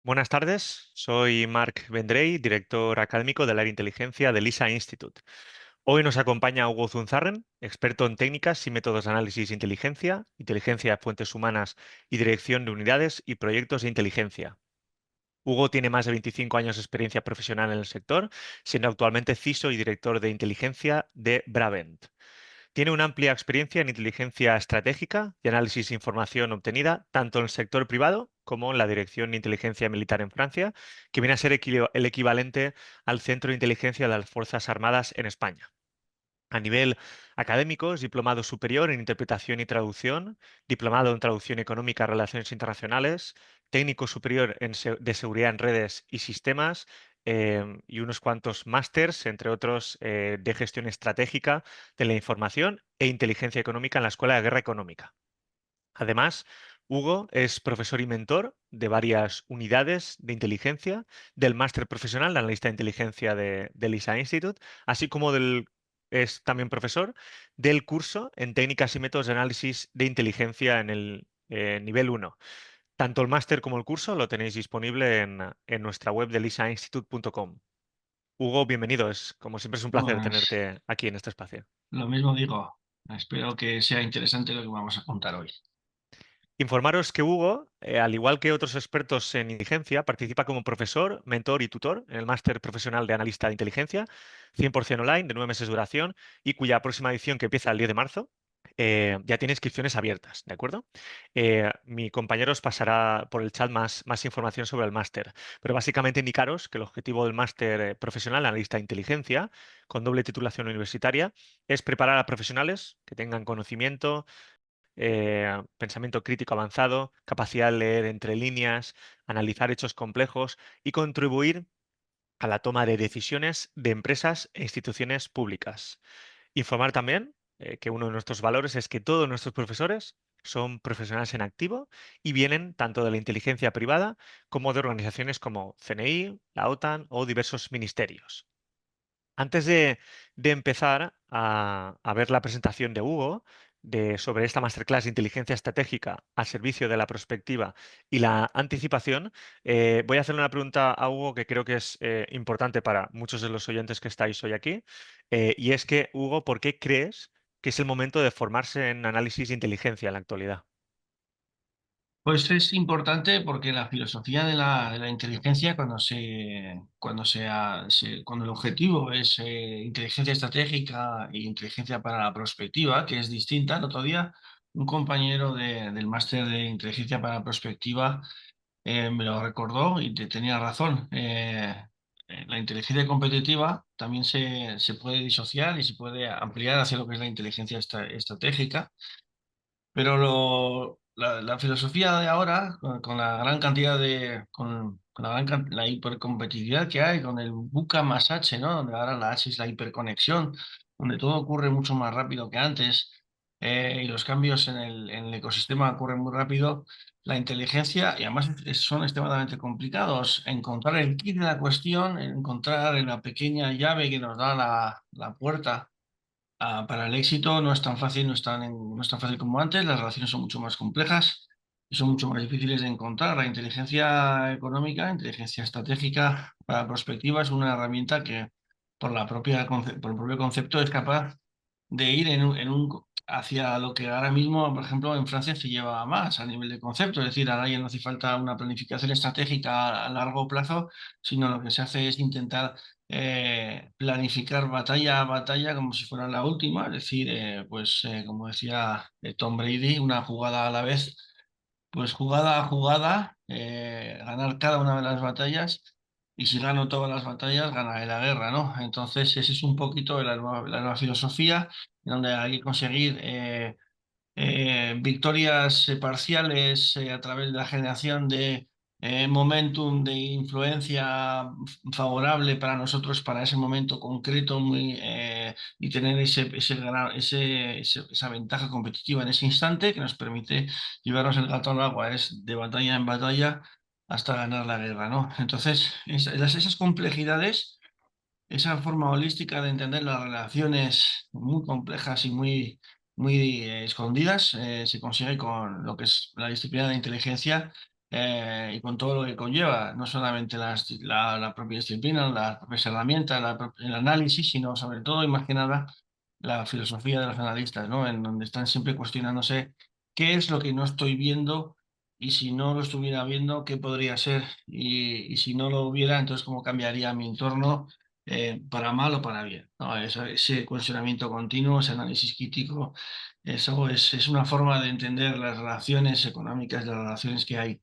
Buenas tardes, soy Marc Vendrell, director académico del área de inteligencia del ISA Institute. Hoy nos acompaña Hugo Zunzarren, experto en técnicas y métodos de análisis de inteligencia, inteligencia de fuentes humanas y dirección de unidades y proyectos de inteligencia. Hugo tiene más de 25 años de experiencia profesional en el sector, siendo actualmente CISO y director de inteligencia de Bravent. Tiene una amplia experiencia en inteligencia estratégica y análisis de información obtenida tanto en el sector privado como en la Dirección de Inteligencia Militar en Francia, que viene a ser el equivalente al Centro de Inteligencia de las Fuerzas Armadas en España. A nivel académico, es diplomado superior en interpretación y traducción, diplomado en traducción económica y relaciones internacionales, técnico superior de seguridad en redes y sistemas, y unos cuantos másters, entre otros, de gestión estratégica de la información e inteligencia económica en la Escuela de Guerra Económica. Además, Hugo es profesor y mentor de varias unidades de inteligencia del máster profesional de analista de inteligencia del ISA Institute, así como es también profesor del curso en técnicas y métodos de análisis de inteligencia en el nivel 1. Tanto el máster como el curso lo tenéis disponible en nuestra web del isainstitute.com. Hugo, bienvenido. Como siempre, es un placer Pues tenerte aquí en este espacio. lo mismo digo. Espero que sea interesante lo que vamos a contar hoy. Informaros que Hugo, al igual que otros expertos en inteligencia, participa como profesor, mentor y tutor en el máster profesional de analista de inteligencia, 100% online, de 9 meses de duración, y cuya próxima edición, que empieza el 10 de marzo, ya tiene inscripciones abiertas, ¿de acuerdo? Mi compañero os pasará por el chat más información sobre el máster, pero básicamente indicaros que el objetivo del máster profesional de analista de inteligencia, con doble titulación universitaria, es preparar a profesionales que tengan conocimiento, pensamiento crítico avanzado, capacidad de leer entre líneas, analizar hechos complejos y contribuir a la toma de decisiones de empresas e instituciones públicas. Informar también que uno de nuestros valores es que todos nuestros profesores son profesionales en activo y vienen tanto de la inteligencia privada como de organizaciones como CNI, la OTAN o diversos ministerios. Antes de empezar a ver la presentación de Hugo sobre esta masterclass de inteligencia estratégica al servicio de la prospectiva y la anticipación, voy a hacer una pregunta a Hugo que creo que es importante para muchos de los oyentes que estáis hoy aquí. Y es que, Hugo, ¿por qué crees que es el momento de formarse en análisis de inteligencia en la actualidad? Pues es importante porque la filosofía de la inteligencia, cuando el objetivo es inteligencia estratégica e inteligencia para la prospectiva, que es distinta. El otro día, un compañero del máster de inteligencia para la prospectiva me lo recordó y tenía razón. La inteligencia competitiva también se puede disociar y se puede ampliar hacia lo que es la inteligencia estratégica. Pero la filosofía de ahora, con la gran cantidad con la hipercompetitividad que hay, con el VUCA más H, ¿no? Donde ahora la H es la hiperconexión, donde todo ocurre mucho más rápido que antes, y los cambios en el ecosistema ocurren muy rápido. La inteligencia, y además son extremadamente complicados, encontrar el quid de la cuestión, encontrar la pequeña llave que nos da la puerta para el éxito no es tan fácil, no es tan fácil como antes. Las relaciones son mucho más complejas y son mucho más difíciles de encontrar. La inteligencia económica, inteligencia estratégica para prospectiva es una herramienta que por el propio concepto es capaz de ir hacia lo que ahora mismo, por ejemplo, en Francia se lleva más a nivel de concepto. Es decir, ahora ya no hace falta una planificación estratégica a largo plazo, sino lo que se hace es intentar planificar batalla a batalla como si fuera la última. Es decir, como decía Tom Brady, una jugada a la vez, pues jugada a jugada, ganar cada una de las batallas. Y si gano todas las batallas, ganaré la guerra, ¿no? Entonces, ese es un poquito la nueva filosofía, donde hay que conseguir victorias parciales a través de la generación de momentum, de influencia favorable para nosotros, para ese momento concreto, y tener esa ventaja competitiva en ese instante que nos permite llevarnos el gato al agua, es de batalla en batalla hasta ganar la guerra, ¿no? Entonces, esas complejidades, esa forma holística de entender las relaciones muy complejas y muy escondidas, se consigue con lo que es la disciplina de inteligencia, y con todo lo que conlleva, no solamente la propia disciplina, las propias herramientas, el análisis, sino sobre todo y más que nada la filosofía de los analistas, ¿no? En donde están siempre cuestionándose qué es lo que no estoy viendo y si no lo estuviera viendo, qué podría ser y si no lo hubiera, entonces cómo cambiaría mi entorno para mal o para bien, ¿no? Ese cuestionamiento continuo, ese análisis crítico, eso es una forma de entender las relaciones económicas, las relaciones que hay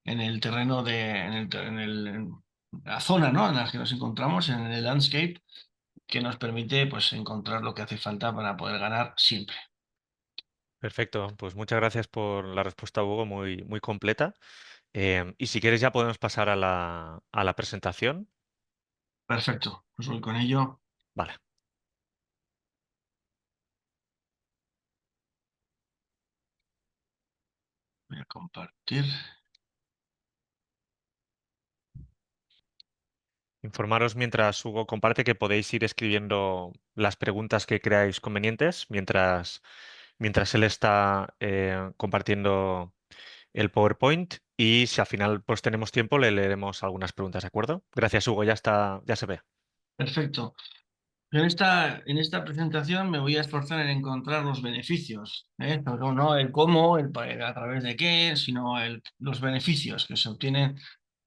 en el terreno en la zona, ¿no? En la que nos encontramos, en el landscape, que nos permite pues encontrar lo que hace falta para poder ganar siempre. Perfecto, pues muchas gracias por la respuesta, Hugo, muy, muy completa. Y si quieres ya podemos pasar a la presentación. Perfecto, pues voy con ello. Vale. Voy a compartir. Informaros mientras Hugo comparte que podéis ir escribiendo las preguntas que creáis convenientes mientras él está compartiendo el PowerPoint y si al final pues tenemos tiempo le leeremos algunas preguntas, ¿de acuerdo? Gracias, Hugo, ya está, ya se ve. Perfecto. En esta presentación me voy a esforzar en encontrar los beneficios, ¿eh? Pero no el cómo, a través de qué, sino los beneficios que se obtienen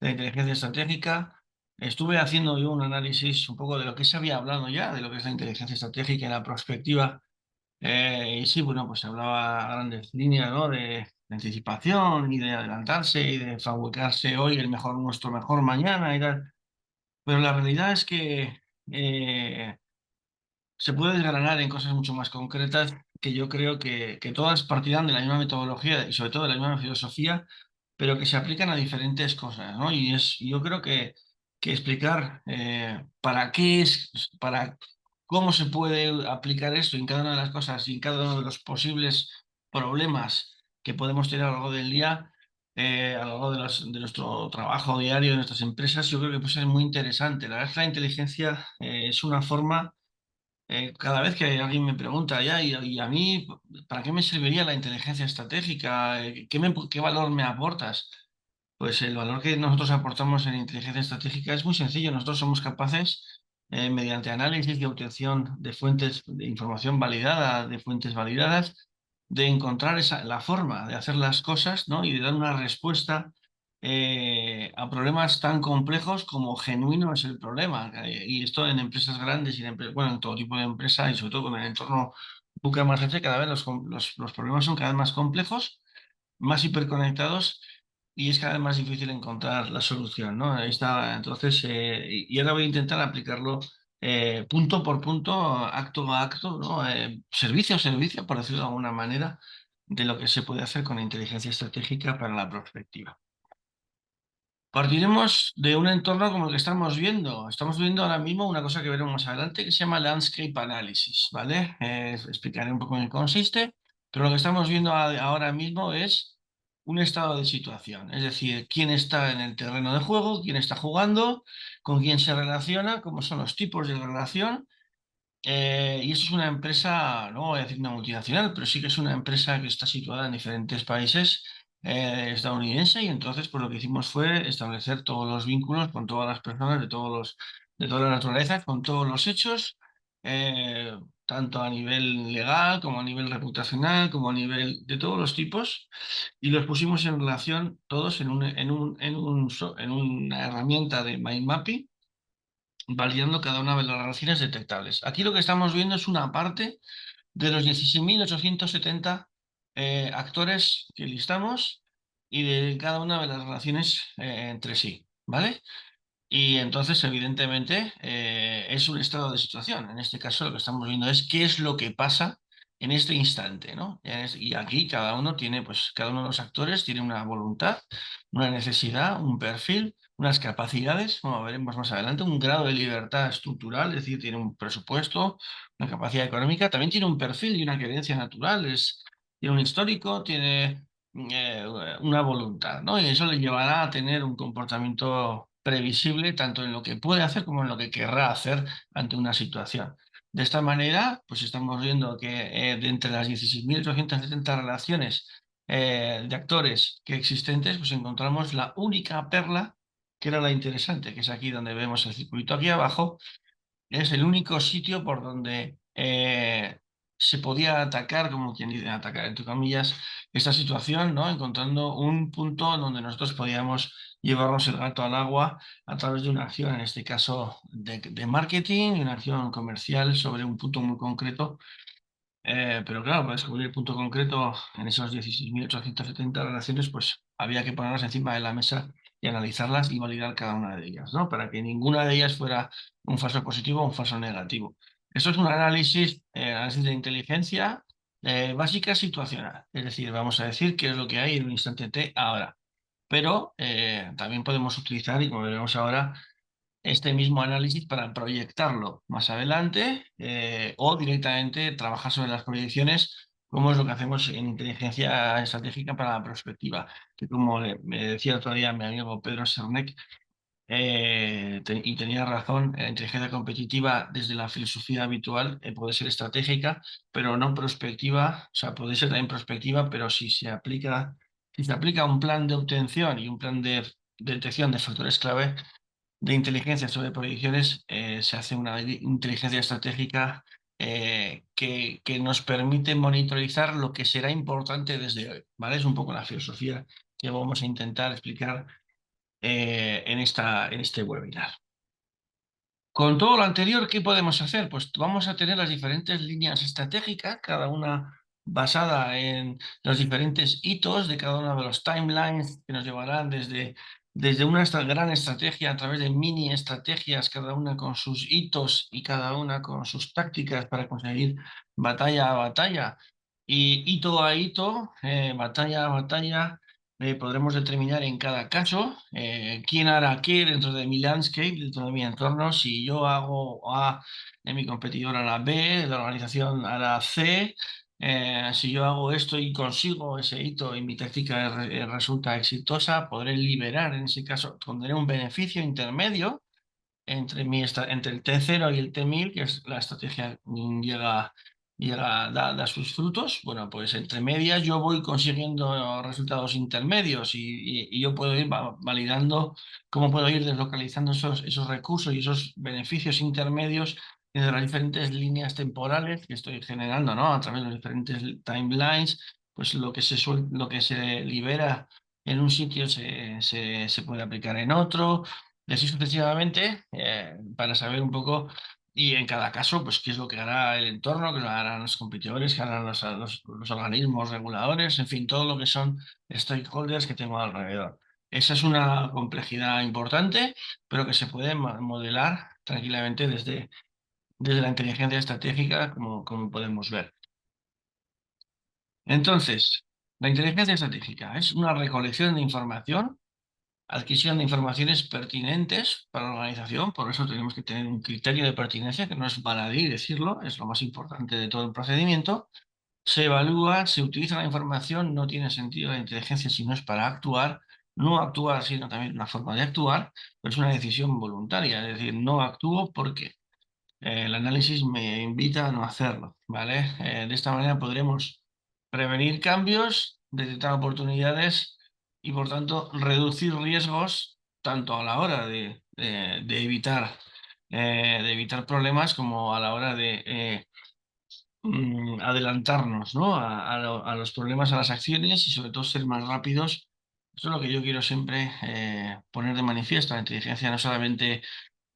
de la inteligencia estratégica. Estuve haciendo yo un análisis un poco de lo que se había hablado ya, de lo que es la inteligencia estratégica y la prospectiva. Y sí, bueno, pues se hablaba a grandes líneas, ¿no? De anticipación y de adelantarse y de fabricarse hoy nuestro mejor mañana y tal. Pero la realidad es que eh, se puede desgranar en cosas mucho más concretas que yo creo que todas partirán de la misma metodología y sobre todo de la misma filosofía, pero que se aplican a diferentes cosas, ¿no? Y yo creo que explicar para qué es, para cómo se puede aplicar esto en cada una de las cosas y en cada uno de los posibles problemas que podemos tener a lo largo del día, a lo largo de nuestro trabajo diario, de nuestras empresas, yo creo que puede ser muy interesante. La verdad es que la inteligencia es una forma cada vez que alguien me pregunta, ya, y a mí, ¿para qué me serviría la inteligencia estratégica? ¿Qué valor me aportas? Pues el valor que nosotros aportamos en inteligencia estratégica es muy sencillo. Nosotros somos capaces, mediante análisis y obtención de fuentes de información validada, de fuentes validadas, de encontrar la forma de hacer las cosas, ¿no? Y de dar una respuesta a problemas tan complejos como genuino es el problema. Y esto en empresas grandes y bueno, en todo tipo de empresa y sobre todo con el entorno buque más jefe, cada vez los problemas son cada vez más complejos, más hiperconectados y es cada vez más difícil encontrar la solución, ¿no? Ahí está, entonces, y ahora voy a intentar aplicarlo punto por punto, acto a acto, ¿no? Servicio a servicio, por decirlo de alguna manera, de lo que se puede hacer con inteligencia estratégica para la prospectiva. Partiremos de un entorno como el que estamos viendo. Estamos viendo ahora mismo una cosa que veremos más adelante que se llama Landscape Analysis, ¿vale? Explicaré un poco en qué consiste, pero lo que estamos viendo ahora mismo es un estado de situación, es decir, quién está en el terreno de juego, quién está jugando, con quién se relaciona, cómo son los tipos de relación y eso es una empresa, no voy a decir una multinacional, pero sí que es una empresa que está situada en diferentes países estadounidenses y entonces pues lo que hicimos fue establecer todos los vínculos con todas las personas de toda la naturaleza, con todos los hechos, eh, tanto a nivel legal como a nivel reputacional, como a nivel de todos los tipos y los pusimos en relación todos en una herramienta de mind mapping validando cada una de las relaciones detectables. Aquí lo que estamos viendo es una parte de los 16.870 actores que listamos y de cada una de las relaciones entre sí, ¿vale? Y entonces, evidentemente, es un estado de situación. En este caso, lo que estamos viendo es qué es lo que pasa en este instante, ¿no? Y aquí cada uno tiene, pues, cada uno de los actores tiene una voluntad, una necesidad, un perfil, unas capacidades, como veremos más adelante, un grado de libertad estructural, es decir, tiene un presupuesto, una capacidad económica, también tiene un perfil y una creencia natural, tiene un histórico, tiene eh, una voluntad, ¿no? Y eso le llevará a tener un comportamiento previsible tanto en lo que puede hacer como en lo que querrá hacer ante una situación. De esta manera, pues estamos viendo que de entre las 16.870 relaciones de actores que existentes, pues encontramos la única perla, que era la interesante, que es aquí donde vemos el circuito aquí abajo. Es el único sitio por donde se podía atacar, como quien dice, atacar entre comillas, esta situación, ¿no? Encontrando un punto donde nosotros podíamos llevarnos el gato al agua a través de una acción, en este caso de marketing, y una acción comercial sobre un punto muy concreto. Pero claro, para descubrir el punto concreto en esos 16.870 relaciones, pues había que ponerlas encima de la mesa y analizarlas y validar cada una de ellas, ¿no? Para que ninguna de ellas fuera un falso positivo o un falso negativo. Esto es un análisis de inteligencia básica situacional. Es decir, vamos a decir qué es lo que hay en un instante T ahora. Pero también podemos utilizar, y como veremos ahora, este mismo análisis para proyectarlo más adelante o directamente trabajar sobre las proyecciones, como es lo que hacemos en inteligencia estratégica para la prospectiva, que como me decía otro día mi amigo Pedro Sernek, y tenía razón, la inteligencia competitiva desde la filosofía habitual puede ser estratégica, pero no prospectiva, o sea, puede ser también prospectiva, pero si se aplica un plan de obtención y un plan de detección de factores clave, de inteligencia sobre proyecciones, se hace una inteligencia estratégica que nos permite monitorizar lo que será importante desde hoy, ¿vale? Es un poco la filosofía que vamos a intentar explicar en este webinar. Con todo lo anterior, ¿qué podemos hacer? Pues vamos a tener las diferentes líneas estratégicas, cada una basada en los diferentes hitos de cada uno de los timelines que nos llevarán desde una gran estrategia a través de mini estrategias, cada una con sus hitos y cada una con sus tácticas para conseguir batalla a batalla. Y hito a hito, batalla a batalla, podremos determinar en cada caso quién hará qué dentro de mi landscape, dentro de mi entorno. Si yo hago A, mi competidor hará B, la organización hará C. Si yo hago esto y consigo ese hito y mi táctica resulta exitosa, podré liberar, en ese caso, tendré un beneficio intermedio entre el T0 y el T1000, que es la estrategia da sus frutos. Bueno, pues entre medias yo voy consiguiendo resultados intermedios y yo puedo ir validando cómo puedo ir deslocalizando esos recursos y esos beneficios intermedios de las diferentes líneas temporales que estoy generando, ¿no? A través de los diferentes timelines, pues lo que se libera en un sitio se puede aplicar en otro, y así sucesivamente, para saber un poco, y en cada caso, pues qué es lo que hará el entorno, qué es lo que harán los competidores, qué harán los organismos reguladores, en fin, todo lo que son stakeholders que tengo alrededor. Esa es una complejidad importante, pero que se puede modelar tranquilamente desde la inteligencia estratégica, como podemos ver. Entonces, la inteligencia estratégica es una recolección de información, adquisición de informaciones pertinentes para la organización. Por eso tenemos que tener un criterio de pertinencia, que no es baladí decirlo, es lo más importante de todo el procedimiento. Se evalúa, se utiliza la información, no tiene sentido la inteligencia si no es para actuar, no actuar, sino también una forma de actuar, pero es una decisión voluntaria, es decir, no actúo porque el análisis me invita a no hacerlo, ¿vale? De esta manera podremos prevenir cambios, detectar oportunidades y, por tanto, reducir riesgos tanto a la hora de evitar problemas como a la hora de adelantarnos, ¿no? A los problemas, a las acciones y sobre todo ser más rápidos. Eso es lo que yo quiero siempre poner de manifiesto. La inteligencia no solamente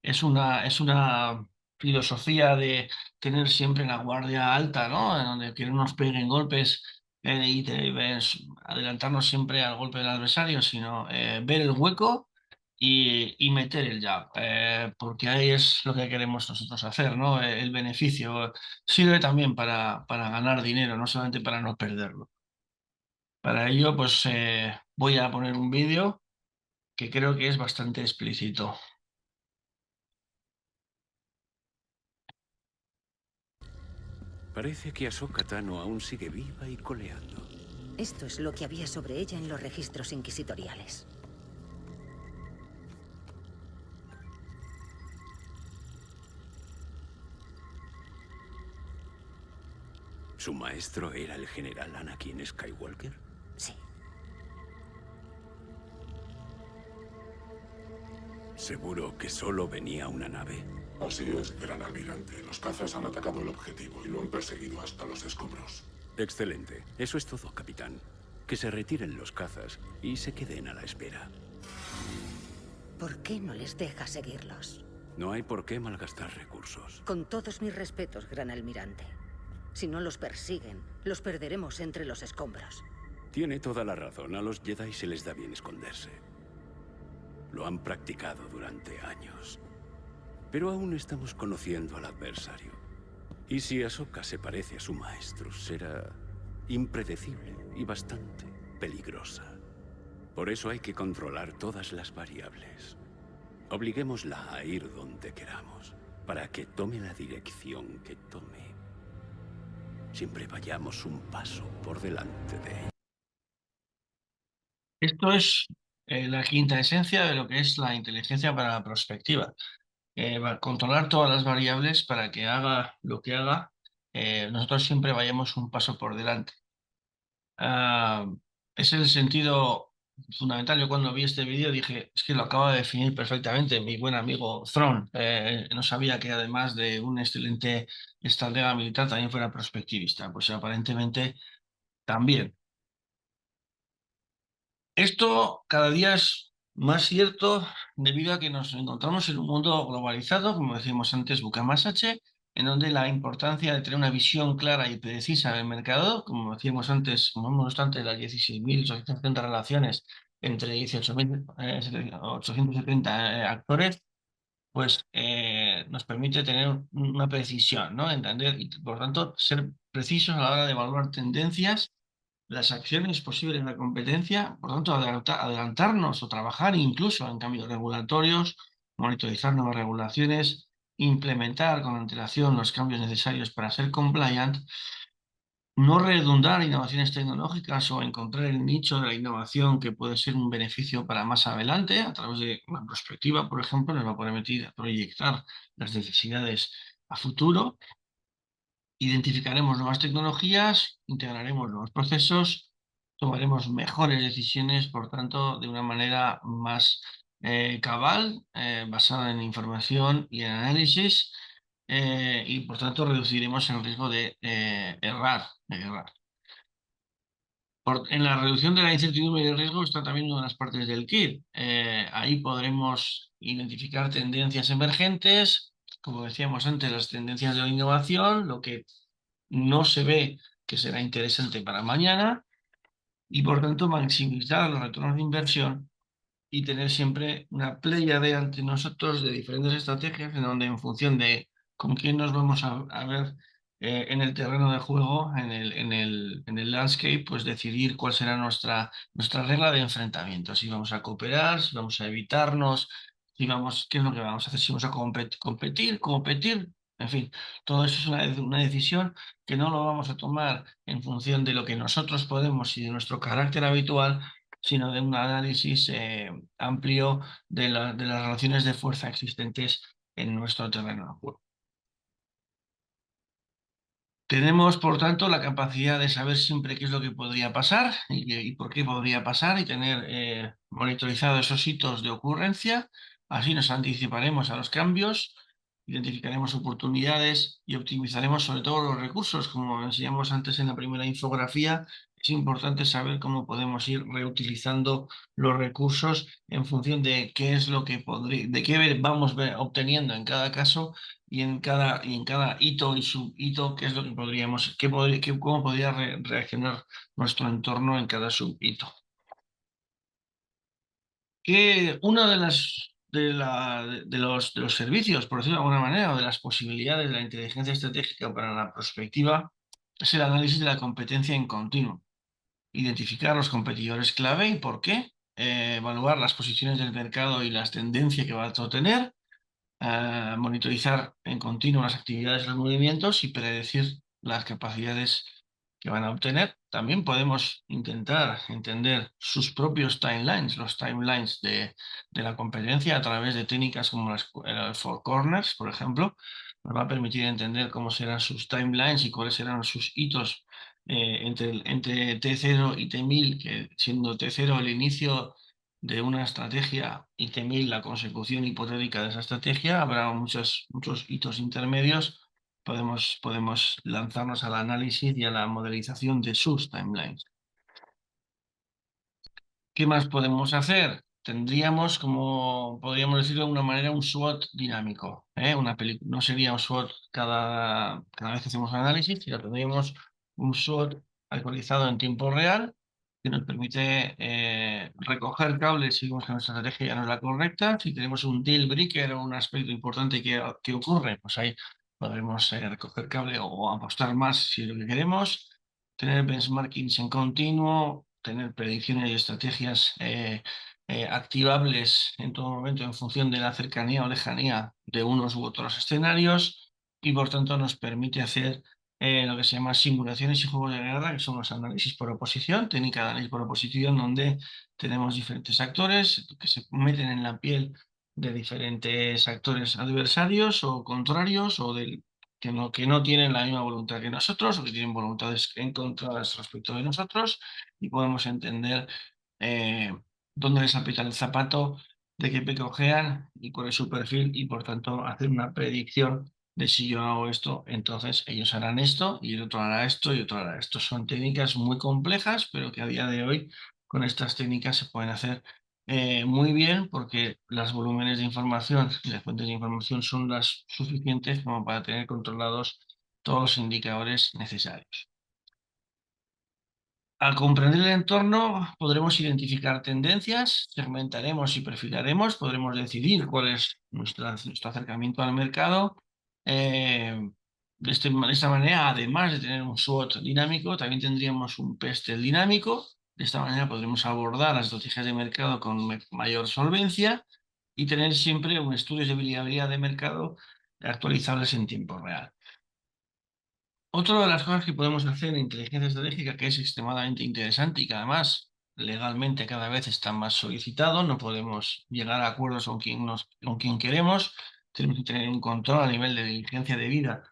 es una filosofía de tener siempre la guardia alta, ¿no? En donde que no nos peguen golpes adelantarnos siempre al golpe del adversario, sino ver el hueco y meter el jab, porque ahí es lo que queremos nosotros hacer, ¿no? El beneficio sirve también para ganar dinero, no solamente para no perderlo. Para ello, pues voy a poner un vídeo que creo que es bastante explícito. Parece que Ahsoka Tano aún sigue viva y coleando. Esto es lo que había sobre ella en los registros inquisitoriales. ¿Su maestro era el general Anakin Skywalker? Sí. ¿Seguro que solo venía una nave? Así es, gran almirante. Los cazas han atacado el objetivo y lo han perseguido hasta los escombros. Excelente. Eso es todo, capitán. Que se retiren los cazas y se queden a la espera. ¿Por qué no les deja seguirlos? No hay por qué malgastar recursos. Con todos mis respetos, gran almirante. Si no los persiguen, los perderemos entre los escombros. Tiene toda la razón. A los Jedi se les da bien esconderse. Lo han practicado durante años. Pero aún estamos conociendo al adversario. Y si Ahsoka se parece a su maestro, será impredecible y bastante peligrosa. Por eso hay que controlar todas las variables. Obliguémosla a ir donde queramos, para que tome la dirección que tome. Siempre vayamos un paso por delante de ella. Esto es la quinta esencia de lo que es la inteligencia para la prospectiva. Va a controlar todas las variables para que haga lo que haga, nosotros siempre vayamos un paso por delante. Es el sentido fundamental. Yo cuando vi este vídeo dije, es que lo acaba de definir perfectamente mi buen amigo Thrawn. No sabía que además de un excelente estratega militar también fuera prospectivista. Pues aparentemente también. Esto cada día es más cierto debido a que nos encontramos en un mundo globalizado, como decíamos antes, Bucamassache, en donde la importancia de tener una visión clara y precisa del mercado, como decíamos antes, como hemos visto antes, las 16.870 relaciones entre 18.870 actores, pues nos permite tener una precisión, ¿no? Entender y, por tanto, ser precisos a la hora de evaluar tendencias, las acciones posibles de la competencia, por tanto, adelantarnos o trabajar incluso en cambios regulatorios, monitorizar nuevas regulaciones, implementar con antelación los cambios necesarios para ser compliant, no redundar en innovaciones tecnológicas o encontrar el nicho de la innovación que puede ser un beneficio para más adelante, a través de una perspectiva, por ejemplo, nos va a permitir proyectar las necesidades a futuro. Identificaremos nuevas tecnologías, integraremos nuevos procesos, tomaremos mejores decisiones, por tanto, de una manera más cabal, basada en información y en análisis, y por tanto reduciremos el riesgo de errar. En la reducción de la incertidumbre y el riesgo está también una de las partes del kit. Ahí podremos identificar tendencias emergentes, como decíamos antes, las tendencias de la innovación, lo que no se ve que será interesante para mañana, y por tanto maximizar los retornos de inversión y tener siempre una pléyade ante nosotros de diferentes estrategias en donde, en función de con quién nos vamos a ver en el terreno de juego, en el landscape, pues decidir cuál será nuestra regla de enfrentamiento. Si vamos a cooperar, si vamos a evitarnos, si vamos, qué es lo que vamos a hacer, si vamos a competir, en fin, todo eso es una decisión que no lo vamos a tomar en función de lo que nosotros podemos y de nuestro carácter habitual, sino de un análisis amplio de las relaciones de fuerza existentes en nuestro terreno de juego. Tenemos, por tanto, la capacidad de saber siempre qué es lo que podría pasar y por qué podría pasar, y tener monitorizados esos hitos de ocurrencia. Así nos anticiparemos a los cambios, identificaremos oportunidades y optimizaremos sobre todo los recursos. Como enseñamos antes en la primera infografía, es importante saber cómo podemos ir reutilizando los recursos en función de qué es lo que de qué vamos obteniendo en cada caso y en cada hito y subhito, qué es lo que podríamos, cómo podría reaccionar nuestro entorno en cada subhito. Que una de los servicios, por decirlo de alguna manera, o de las posibilidades de la inteligencia estratégica para la prospectiva, es el análisis de la competencia en continuo. Identificar los competidores clave y por qué, evaluar las posiciones del mercado y las tendencias que va a tener, monitorizar en continuo las actividades y los movimientos y predecir las capacidades que van a obtener. También podemos intentar entender sus propios timelines, los timelines de la competencia, a través de técnicas como el Four Corners, por ejemplo. Nos va a permitir entender cómo serán sus timelines y cuáles serán sus hitos entre T0 y T1000, que siendo T0 el inicio de una estrategia y temil la consecución hipotética de esa estrategia, habrá muchos hitos intermedios. Podemos lanzarnos al análisis y a la modelización de sus timelines. ¿Qué más podemos hacer? Tendríamos, como podríamos decirlo de una manera, un SWOT dinámico. No sería un SWOT cada vez que hacemos un análisis, sino tendríamos un SWOT actualizado en tiempo real que nos permite recoger cables si vemos que nuestra estrategia ya no es la correcta. Si tenemos un deal breaker o un aspecto importante que ocurre, pues ahí podremos recoger cable o apostar más si es lo que queremos. Tener benchmarkings en continuo, tener predicciones y estrategias activables en todo momento en función de la cercanía o lejanía de unos u otros escenarios, y por tanto nos permite hacer lo que se llama simulaciones y juegos de guerra, que son los análisis por oposición, técnica de análisis por oposición, donde tenemos diferentes actores que se meten en la piel de diferentes actores adversarios o contrarios o que no tienen la misma voluntad que nosotros o que tienen voluntades encontradas respecto de nosotros, y podemos entender dónde les aprieta el zapato, de qué pie cojean y cuál es su perfil, y por tanto hacer una predicción de si yo hago esto, entonces ellos harán esto y el otro hará esto y otro hará esto. Son técnicas muy complejas, pero que a día de hoy con estas técnicas se pueden hacer muy bien, porque los volúmenes de información y las fuentes de información son las suficientes como para tener controlados todos los indicadores necesarios. Al comprender el entorno, podremos identificar tendencias, segmentaremos y perfilaremos, podremos decidir cuál es nuestro acercamiento al mercado. De esta manera, además de tener un SWOT dinámico, también tendríamos un PESTEL dinámico. De esta manera podremos abordar las estrategias de mercado con mayor solvencia y tener siempre un estudio de viabilidad de mercado actualizables en tiempo real. Otra de las cosas que podemos hacer en inteligencia estratégica, que es extremadamente interesante y que además legalmente cada vez está más solicitado, no podemos llegar a acuerdos con quien queremos, tenemos que tener un control a nivel de diligencia de vida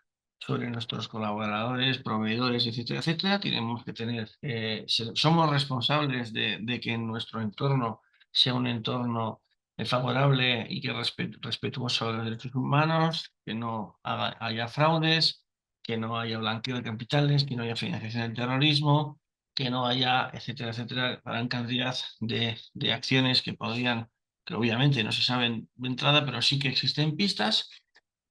sobre nuestros colaboradores, proveedores, etcétera, etcétera. Tenemos que somos responsables de que nuestro entorno sea un entorno favorable y que respetuoso de los derechos humanos, que no haya fraudes, que no haya blanqueo de capitales, que no haya financiación del terrorismo, que no haya, etcétera, etcétera, gran cantidad de acciones que que obviamente no se saben de entrada, pero sí que existen pistas.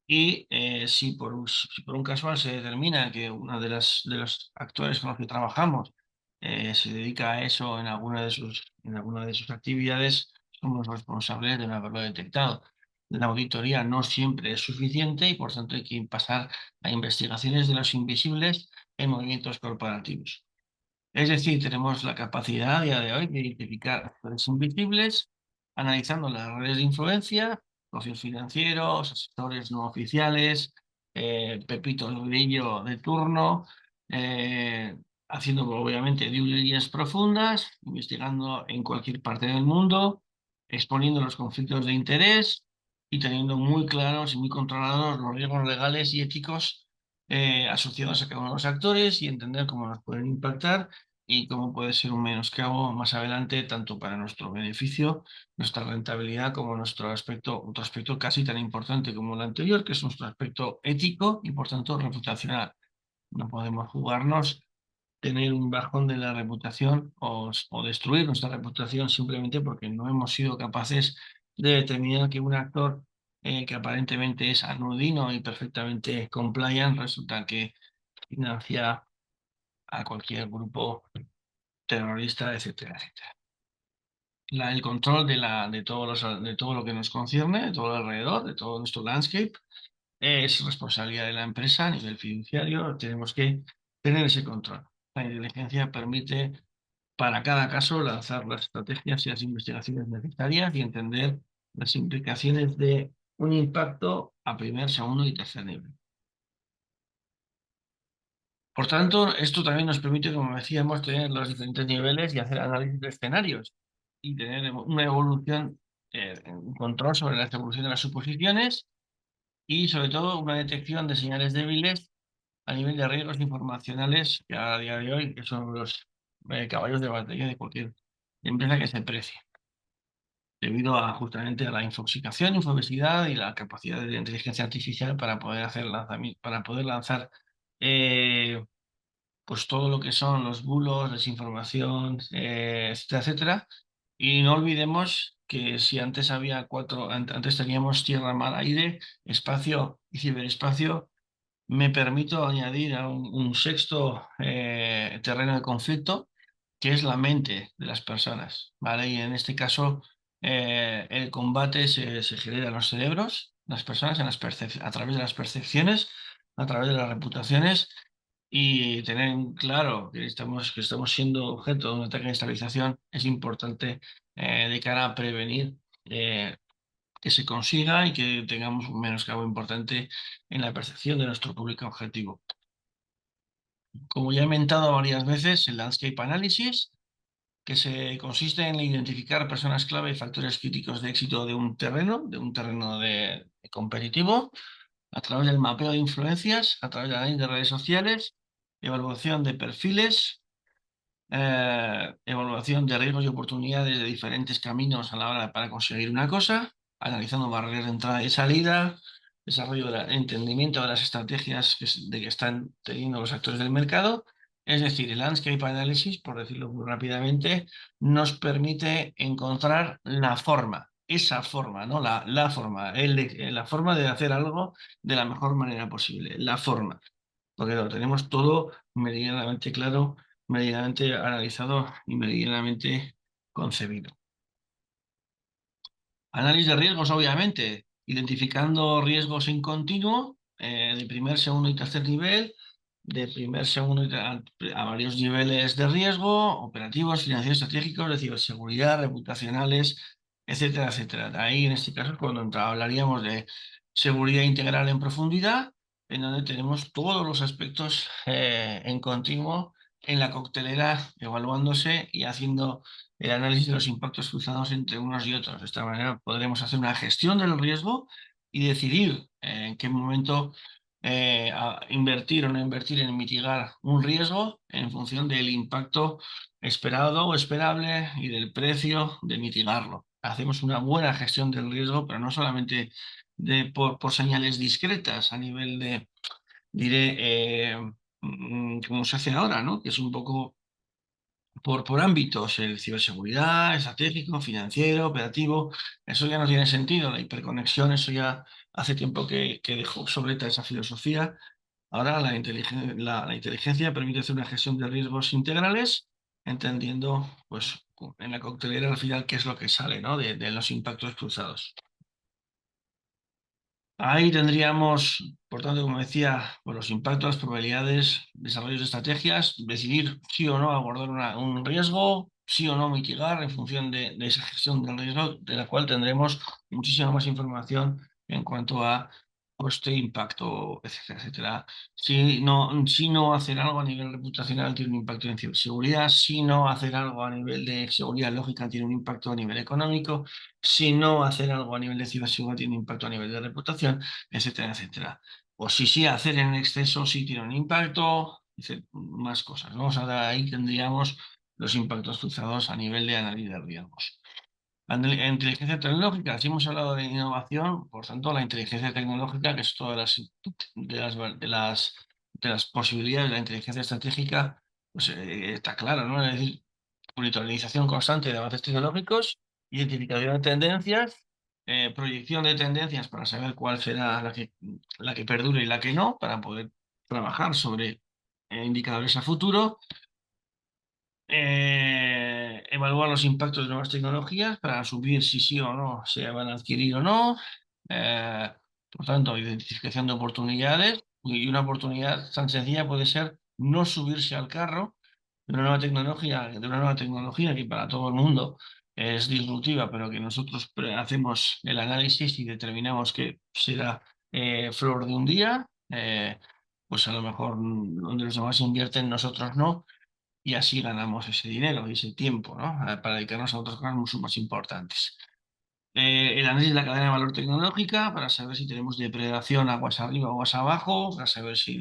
Y si por un casual se determina que uno de los actores con los que trabajamos se dedica a eso en alguna de sus actividades, somos responsables de no haberlo detectado. La auditoría no siempre es suficiente y por tanto hay que pasar a investigaciones de los invisibles en movimientos corporativos. Es decir, tenemos la capacidad a día de hoy de identificar actores invisibles, analizando las redes de influencia, socios financieros, asesores no oficiales, pepitos grillo de turno, eh, haciendo obviamente due diligence profundas, investigando en cualquier parte del mundo, exponiendo los conflictos de interés y teniendo muy claros y muy controlados los riesgos legales y éticos asociados a cada uno de los actores, y entender cómo nos pueden impactar y cómo puede ser un menoscabo más adelante, tanto para nuestro beneficio, nuestra rentabilidad, como otro aspecto casi tan importante como el anterior, que es nuestro aspecto ético y por tanto reputacional. No podemos jugarnos tener un bajón de la reputación o destruir nuestra reputación simplemente porque no hemos sido capaces de determinar que un actor que aparentemente es anodino y perfectamente compliant resulta que financia a cualquier grupo terrorista, etcétera, etcétera. El control de todo lo que nos concierne, de todo alrededor, de todo nuestro landscape, es responsabilidad de la empresa a nivel fiduciario. Tenemos que tener ese control. La inteligencia permite para cada caso lanzar las estrategias y las investigaciones necesarias y entender las implicaciones de un impacto a primer, segundo y tercer nivel. Por tanto, esto también nos permite, como decíamos, tener los diferentes niveles y hacer análisis de escenarios y tener una evolución, un control sobre la evolución de las suposiciones y, sobre todo, una detección de señales débiles a nivel de riesgos informacionales, que a día de hoy que son los caballos de batalla de cualquier empresa que se precie. debido justamente a la infoxicación, infobesidad y la capacidad de la inteligencia artificial para poder lanzar pues todo lo que son los bulos, desinformación, etcétera, etcétera. Y no olvidemos que si antes antes teníamos tierra, mar, aire, espacio y ciberespacio, me permito añadir a un sexto terreno de conflicto, que es la mente de las personas, ¿vale? Y en este caso, el combate se genera en los cerebros, las personas, a través de las percepciones, a través de las reputaciones, y tener en claro que estamos siendo objeto de un ataque de estabilización es importante de cara a prevenir que se consiga y que tengamos un menoscabo importante en la percepción de nuestro público objetivo. Como ya he mentado varias veces, el Landscape Analysis, que se consiste en identificar personas clave y factores críticos de éxito de un terreno de competitivo, a través del mapeo de influencias, a través de análisis de redes sociales, evaluación de perfiles, evaluación de riesgos y oportunidades de diferentes caminos a la hora para conseguir una cosa, analizando barreras de entrada y salida, desarrollo entendimiento de las estrategias que están teniendo los actores del mercado. Es decir, el Landscape Analysis, por decirlo muy rápidamente, nos permite encontrar la forma, esa forma, ¿no? La forma, la forma de hacer algo de la mejor manera posible, la forma, porque lo tenemos todo meridianamente claro, meridianamente analizado y meridianamente concebido. Análisis de riesgos, obviamente, identificando riesgos en continuo, de primer, segundo y tercer nivel, de primer, segundo a varios niveles de riesgo, operativos, financieros, estratégicos, de ciberseguridad, reputacionales, etcétera, etcétera. Ahí, en este caso, cuando hablaríamos de seguridad integral en profundidad, en donde tenemos todos los aspectos en continuo en la coctelera, evaluándose y haciendo el análisis de los impactos cruzados entre unos y otros. De esta manera podremos hacer una gestión del riesgo y decidir en qué momento invertir o no invertir en mitigar un riesgo en función del impacto esperado o esperable y del precio de mitigarlo. Hacemos una buena gestión del riesgo, pero no solamente por señales discretas a nivel de, diré, como se hace ahora, ¿no? Que es un poco por ámbitos, el ciberseguridad, estratégico, financiero, operativo. Eso ya no tiene sentido, la hiperconexión, eso ya hace tiempo que dejó obsoleta esa filosofía. Ahora la inteligencia permite hacer una gestión de riesgos integrales, entendiendo pues, en la coctelera al final qué es lo que sale, ¿no? de los impactos cruzados. Ahí tendríamos, por tanto, como decía, pues los impactos, probabilidades, desarrollos de estrategias, decidir sí o no abordar un riesgo, sí o no mitigar en función de esa gestión del riesgo, de la cual tendremos muchísima más información en cuanto a coste, impacto, etcétera, etcétera. Si no hacer algo a nivel reputacional tiene un impacto en ciberseguridad, si no hacer algo a nivel de seguridad lógica tiene un impacto a nivel económico, si no hacer algo a nivel de ciberseguridad tiene un impacto a nivel de reputación, etcétera, etcétera. O si sí hacer en exceso sí tiene un impacto, más cosas, ¿no? O sea, ahí tendríamos los impactos cruzados a nivel de análisis de riesgos. En inteligencia tecnológica, si hemos hablado de innovación, por tanto, la inteligencia tecnológica, que es todas de las posibilidades de la inteligencia estratégica, pues está claro, ¿no? Es decir, monitorización constante de avances tecnológicos, identificación de tendencias, proyección de tendencias para saber cuál será la que perdure y la que no, para poder trabajar sobre indicadores a futuro, evaluar los impactos de nuevas tecnologías para asumir si sí o no se van a adquirir o no. Eh, por tanto, identificación de oportunidades. Y una oportunidad tan sencilla puede ser no subirse al carro de una nueva tecnología que para todo el mundo es disruptiva, pero que nosotros hacemos el análisis y determinamos que será flor de un día. Pues a lo mejor donde los demás invierten, nosotros no, y así ganamos ese dinero y ese tiempo, ¿no? Para dedicarnos a otras cosas mucho más importantes. El análisis de la cadena de valor tecnológica para saber si tenemos depredación aguas arriba o aguas abajo, para saber si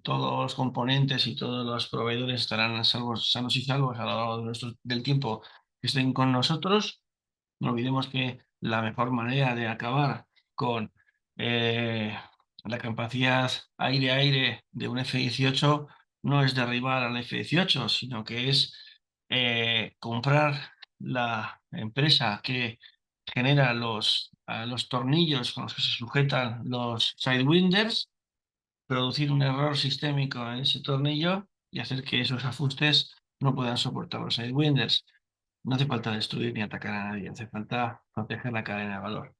todos los componentes y todos los proveedores estarán sanos y salvos a lo largo del tiempo que estén con nosotros. No olvidemos que la mejor manera de acabar con la capacidad aire-aire de un F-18 no es derribar al F-18, sino que es comprar la empresa que genera los tornillos con los que se sujetan los sidewinders, producir un error sistémico en ese tornillo y hacer que esos ajustes no puedan soportar los sidewinders. No hace falta destruir ni atacar a nadie, hace falta proteger la cadena de valor.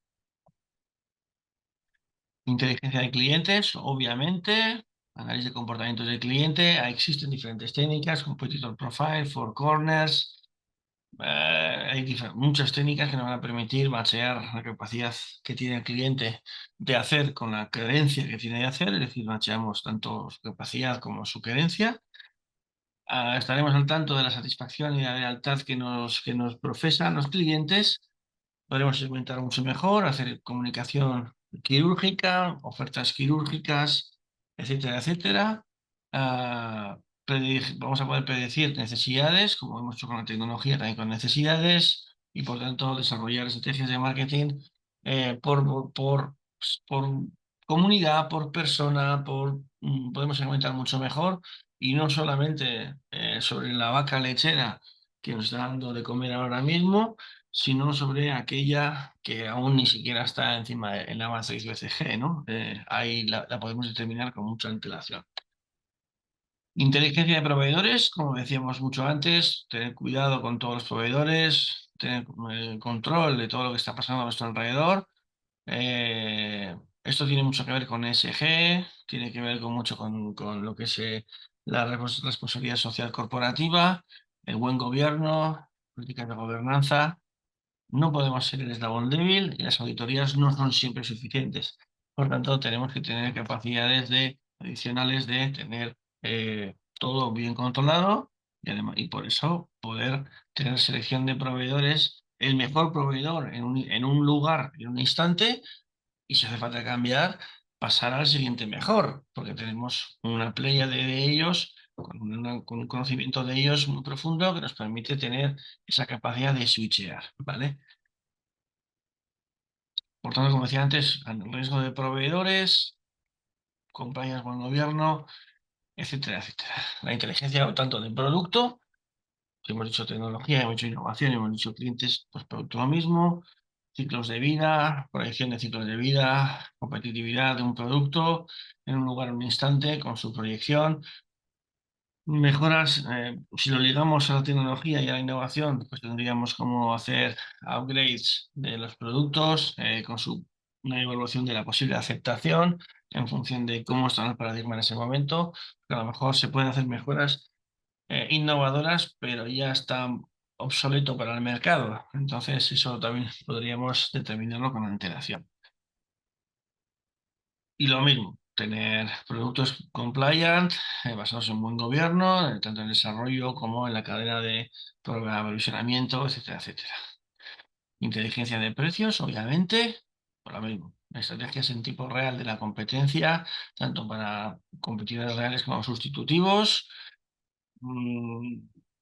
Inteligencia de clientes, obviamente. Análisis de comportamientos del cliente. Existen diferentes técnicas, competitor profile, four corners. Hay muchas técnicas que nos van a permitir machear la capacidad que tiene el cliente de hacer con la creencia que tiene de hacer, es decir, macheamos tanto su capacidad como su creencia. Estaremos al tanto de la satisfacción y la lealtad que nos profesan los clientes. Podremos segmentar mucho mejor, hacer comunicación quirúrgica, ofertas quirúrgicas, etcétera, etcétera. Vamos a poder predecir necesidades, como hemos hecho con la tecnología, también con necesidades, y por tanto desarrollar estrategias de marketing por comunidad, por persona, podemos segmentar mucho mejor, y no solamente sobre la vaca lechera que nos está dando de comer ahora mismo, sino sobre aquella que aún ni siquiera está encima en la matriz BCG, ¿no? Ahí la podemos determinar con mucha antelación. Inteligencia de proveedores, como decíamos mucho antes, tener cuidado con todos los proveedores, tener control de todo lo que está pasando a nuestro alrededor. Esto tiene mucho que ver con ESG, tiene que ver mucho con lo que es la responsabilidad social corporativa, el buen gobierno, políticas de gobernanza. No podemos ser el eslabón débil y las auditorías no son siempre suficientes. Por tanto, tenemos que tener capacidades adicionales de tener todo bien controlado y por eso poder tener selección de proveedores, el mejor proveedor en un lugar, en un instante, y si hace falta cambiar, pasar al siguiente mejor, porque tenemos una playa de ellos, con un conocimiento de ellos muy profundo que nos permite tener esa capacidad de switchear, ¿vale? Por tanto, como decía antes, riesgo de proveedores, compañías con gobierno, etcétera, etcétera. La inteligencia tanto de producto, que hemos dicho tecnología, hemos dicho innovación, hemos dicho clientes, pues producto lo mismo, ciclos de vida, proyección de ciclos de vida, competitividad de un producto en un lugar, en un instante, con su proyección. Mejoras, si lo ligamos a la tecnología y a la innovación, pues tendríamos como hacer upgrades de los productos con una evaluación de la posible aceptación en función de cómo está el paradigma en ese momento. A lo mejor se pueden hacer mejoras innovadoras, pero ya está obsoleto para el mercado. Entonces, eso también podríamos determinarlo con antelación. Y lo mismo, tener productos compliant, basados en buen gobierno, tanto en el desarrollo como en la cadena de aprovisionamiento, etcétera, etcétera. Inteligencia de precios, obviamente, por lo mismo. Estrategias en tiempo real de la competencia, tanto para competidores reales como sustitutivos.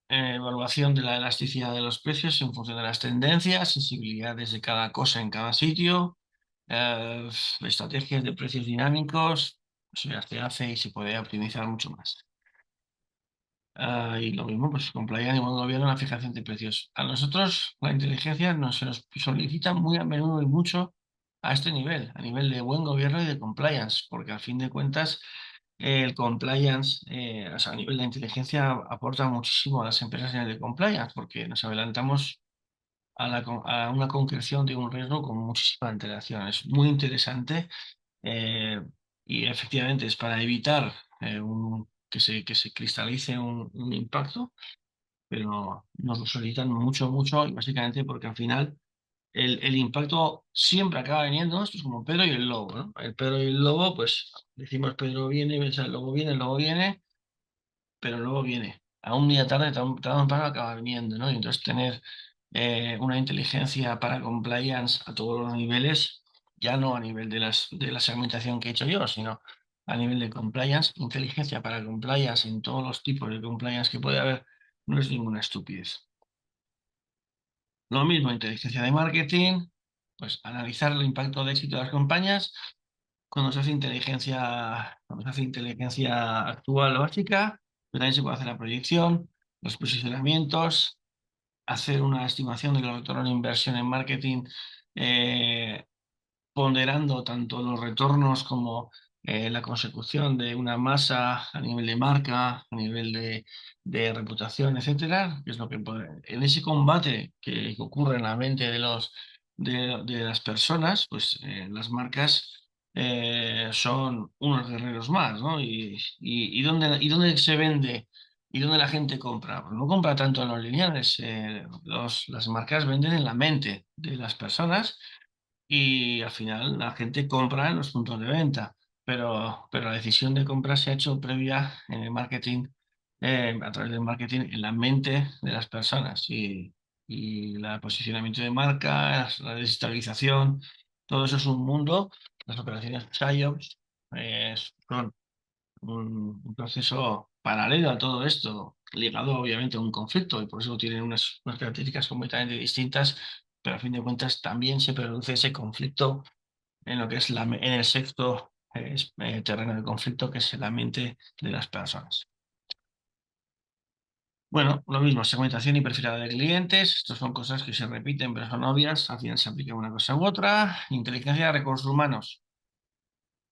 Evaluación de la elasticidad de los precios en función de las tendencias, sensibilidades de cada cosa en cada sitio. Estrategias de precios dinámicos, eso ya se hace y se puede optimizar mucho más. Y lo mismo, pues compliance y buen gobierno en la fijación de precios. A nosotros la inteligencia se nos solicita muy a menudo y mucho a este nivel, a nivel de buen gobierno y de compliance, porque al fin de cuentas el compliance, o sea, a nivel de inteligencia aporta muchísimo a las empresas en el de compliance, porque nos adelantamos a una concreción de un riesgo con muchísima antelación. Es muy interesante y efectivamente es para evitar que se cristalice un impacto, pero nos lo solicitan mucho, mucho, y básicamente porque al final el impacto siempre acaba viniendo, esto es como Pedro y el lobo, ¿no? El Pedro y el lobo, pues decimos Pedro viene, o sea, el lobo viene, pero luego viene. A un día tarde, tarde o temprano acaba viniendo, ¿no? Y entonces tener una inteligencia para compliance a todos los niveles, ya no a nivel de la segmentación que he hecho yo, sino a nivel de compliance, inteligencia para compliance en todos los tipos de compliance que puede haber, no es ninguna estupidez. Lo mismo, inteligencia de marketing, pues analizar el impacto de éxito de las campañas. Cuando se hace inteligencia actual básica, pero también se puede hacer la proyección, los posicionamientos, hacer una estimación de los retornos de inversión en marketing, eh, ponderando tanto los retornos como la consecución de una masa a nivel de marca, a nivel de reputación, etcétera, que es lo que en ese combate que ocurre en la mente de las personas, pues las marcas son unos guerreros más, ¿no? ¿Dónde se vende? ¿Y dónde la gente compra? Pues no compra tanto en los lineales. Las marcas venden en la mente de las personas y al final la gente compra en los puntos de venta, pero la decisión de compra se ha hecho previa en el marketing, a través del marketing en la mente de las personas y el posicionamiento de marca, la desestabilización, todo eso es un mundo. Las operaciones PSYOPs son un proceso paralelo a todo esto, ligado obviamente a un conflicto y por eso tienen unas características completamente distintas, pero a fin de cuentas también se produce ese conflicto en lo que es en el sexto terreno de conflicto, que es la mente de las personas. Bueno, lo mismo, segmentación y perfilado de clientes, estas son cosas que se repiten pero son obvias, al final se aplica una cosa u otra. Inteligencia de recursos humanos.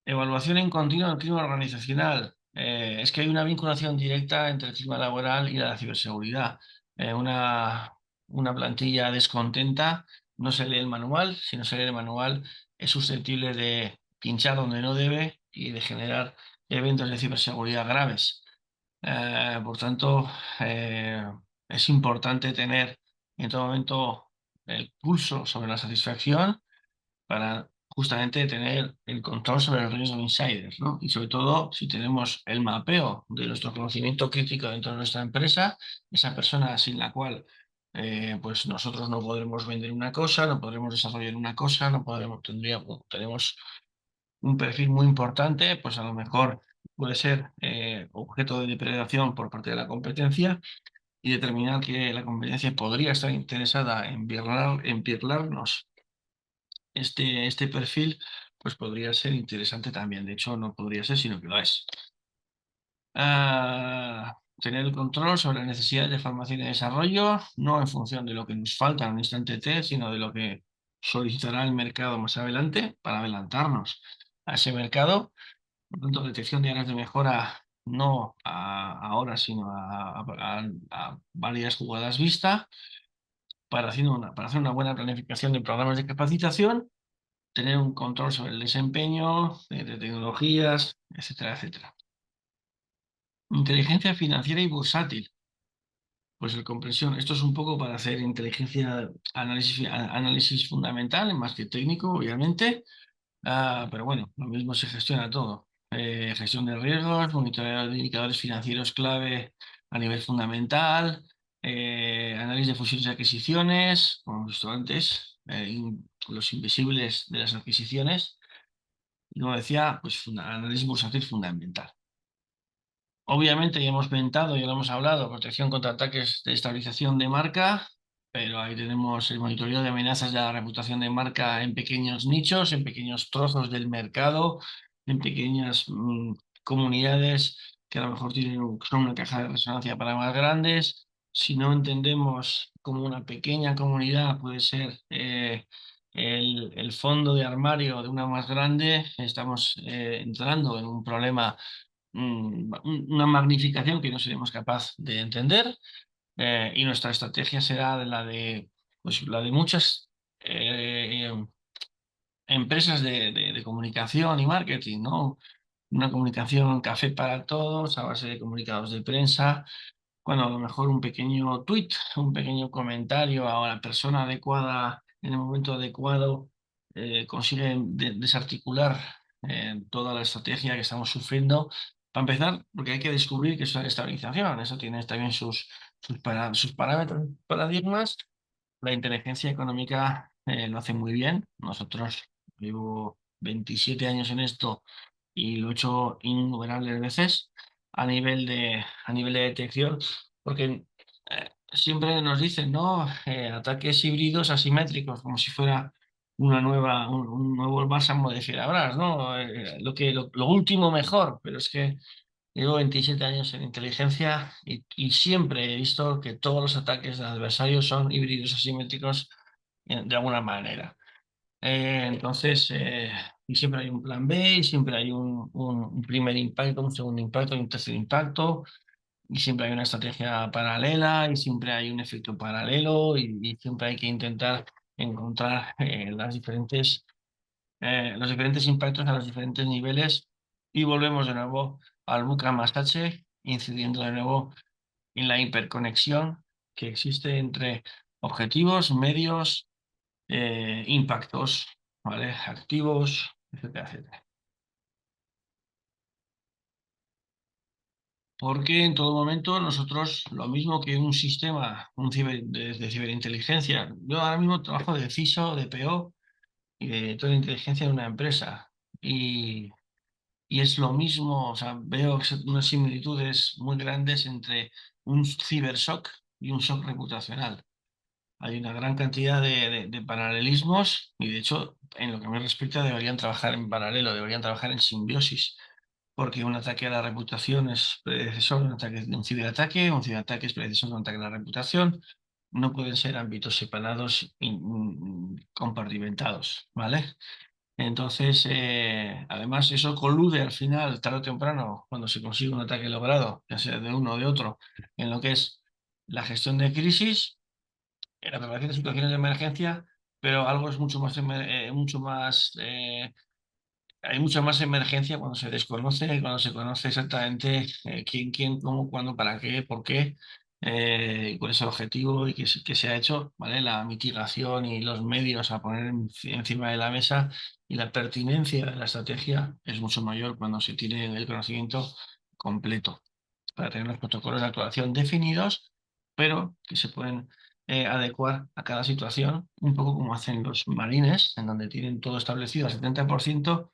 Evaluación en continuo del clima organizacional. Es que hay una vinculación directa entre el clima laboral y la ciberseguridad. Una plantilla descontenta no se lee el manual. Si no se lee el manual, es susceptible de pinchar donde no debe y de generar eventos de ciberseguridad graves. Por tanto, es importante tener en todo momento el pulso sobre la satisfacción para justamente tener el control sobre el riesgo de insiders, ¿no? Y sobre todo, si tenemos el mapeo de nuestro conocimiento crítico dentro de nuestra empresa, esa persona sin la cual pues nosotros no podremos vender una cosa, no podremos desarrollar una cosa, no podremos, tenemos un perfil muy importante, pues a lo mejor puede ser objeto de depredación por parte de la competencia y determinar que la competencia podría estar interesada en birlarnos este perfil, pues podría ser interesante también. De hecho, no podría ser, sino que lo es. Tener el control sobre las necesidades de formación y desarrollo, no en función de lo que nos falta en un instante T, sino de lo que solicitará el mercado más adelante para adelantarnos a ese mercado. Por lo tanto, detección de áreas de mejora no ahora, sino a varias jugadas vista para hacer una buena planificación de programas de capacitación, tener un control sobre el desempeño de tecnologías, etcétera, etcétera. Inteligencia financiera y bursátil. Pues la comprensión, esto es un poco para hacer análisis fundamental, más que técnico, obviamente. Pero bueno, lo mismo se gestiona todo. Gestión de riesgos, monitoreo de indicadores financieros clave a nivel fundamental, análisis de fusiones y adquisiciones, como hemos visto antes, los invisibles de las adquisiciones. Y como decía, pues análisis bursátil fundamental. Obviamente ya hemos comentado, ya lo hemos hablado, protección contra ataques de estabilización de marca, pero ahí tenemos el monitoreo de amenazas de la reputación de marca en pequeños nichos, en pequeños trozos del mercado, en pequeñas comunidades que a lo mejor son una caja de resonancia para más grandes. Si no entendemos cómo una pequeña comunidad puede ser el fondo de armario de una más grande, estamos entrando en un problema, una magnificación que no seremos capaces de entender, y nuestra estrategia será pues, la de muchas empresas de comunicación y marketing, ¿no? Una comunicación café para todos a base de comunicados de prensa, cuando a lo mejor un pequeño tweet, un pequeño comentario a la persona adecuada en el momento adecuado consigue desarticular toda la estrategia que estamos sufriendo. Para empezar, porque hay que descubrir que es una estabilización, eso tiene también sus parámetros, paradigmas. La inteligencia económica lo hace muy bien. Nosotros llevo 27 años en esto y lo he hecho innumerables veces a nivel de detección, porque siempre nos dicen, ¿no? Ataques híbridos asimétricos, como si fuera un nuevo bálsamo de fierabrás, ¿no? Lo último mejor, pero es que llevo 27 años en inteligencia y siempre he visto que todos los ataques del adversario son híbridos asimétricos de alguna manera. Y siempre hay un plan B, y siempre hay un primer impacto, un segundo impacto y un tercer impacto, y siempre hay una estrategia paralela, y siempre hay un efecto paralelo, y siempre hay que intentar encontrar los diferentes impactos a los diferentes niveles, y volvemos de nuevo al Buca más H, incidiendo de nuevo en la hiperconexión que existe entre objetivos, medios, impactos, ¿vale? Activos, etcétera, etcétera. Porque en todo momento nosotros, lo mismo que un sistema de ciberinteligencia, yo ahora mismo trabajo de CISO, de PO y de toda la inteligencia de una empresa. Y es lo mismo, o sea, veo unas similitudes muy grandes entre un cibershock y un shock reputacional. Hay una gran cantidad de paralelismos y, de hecho, en lo que me respecta, deberían trabajar en paralelo, deberían trabajar en simbiosis, porque un ataque a la reputación es predecesor de un ciberataque es predecesor de un ataque a la reputación. No pueden ser ámbitos separados y compartimentados, ¿vale? Entonces, además, eso colude al final, tarde o temprano, cuando se consigue un ataque logrado, ya sea de uno o de otro, en lo que es la gestión de crisis, en la preparación de situaciones de emergencia, pero algo es hay mucha más emergencia cuando se desconoce y cuando se conoce exactamente quién, cómo, cuándo, para qué, por qué, cuál es el objetivo y qué se ha hecho, ¿vale? La mitigación y los medios a poner encima de la mesa, y la pertinencia de la estrategia es mucho mayor cuando se tiene el conocimiento completo, para tener los protocolos de actuación definidos, pero que se pueden adecuar a cada situación, un poco como hacen los marines, en donde tienen todo establecido al 70%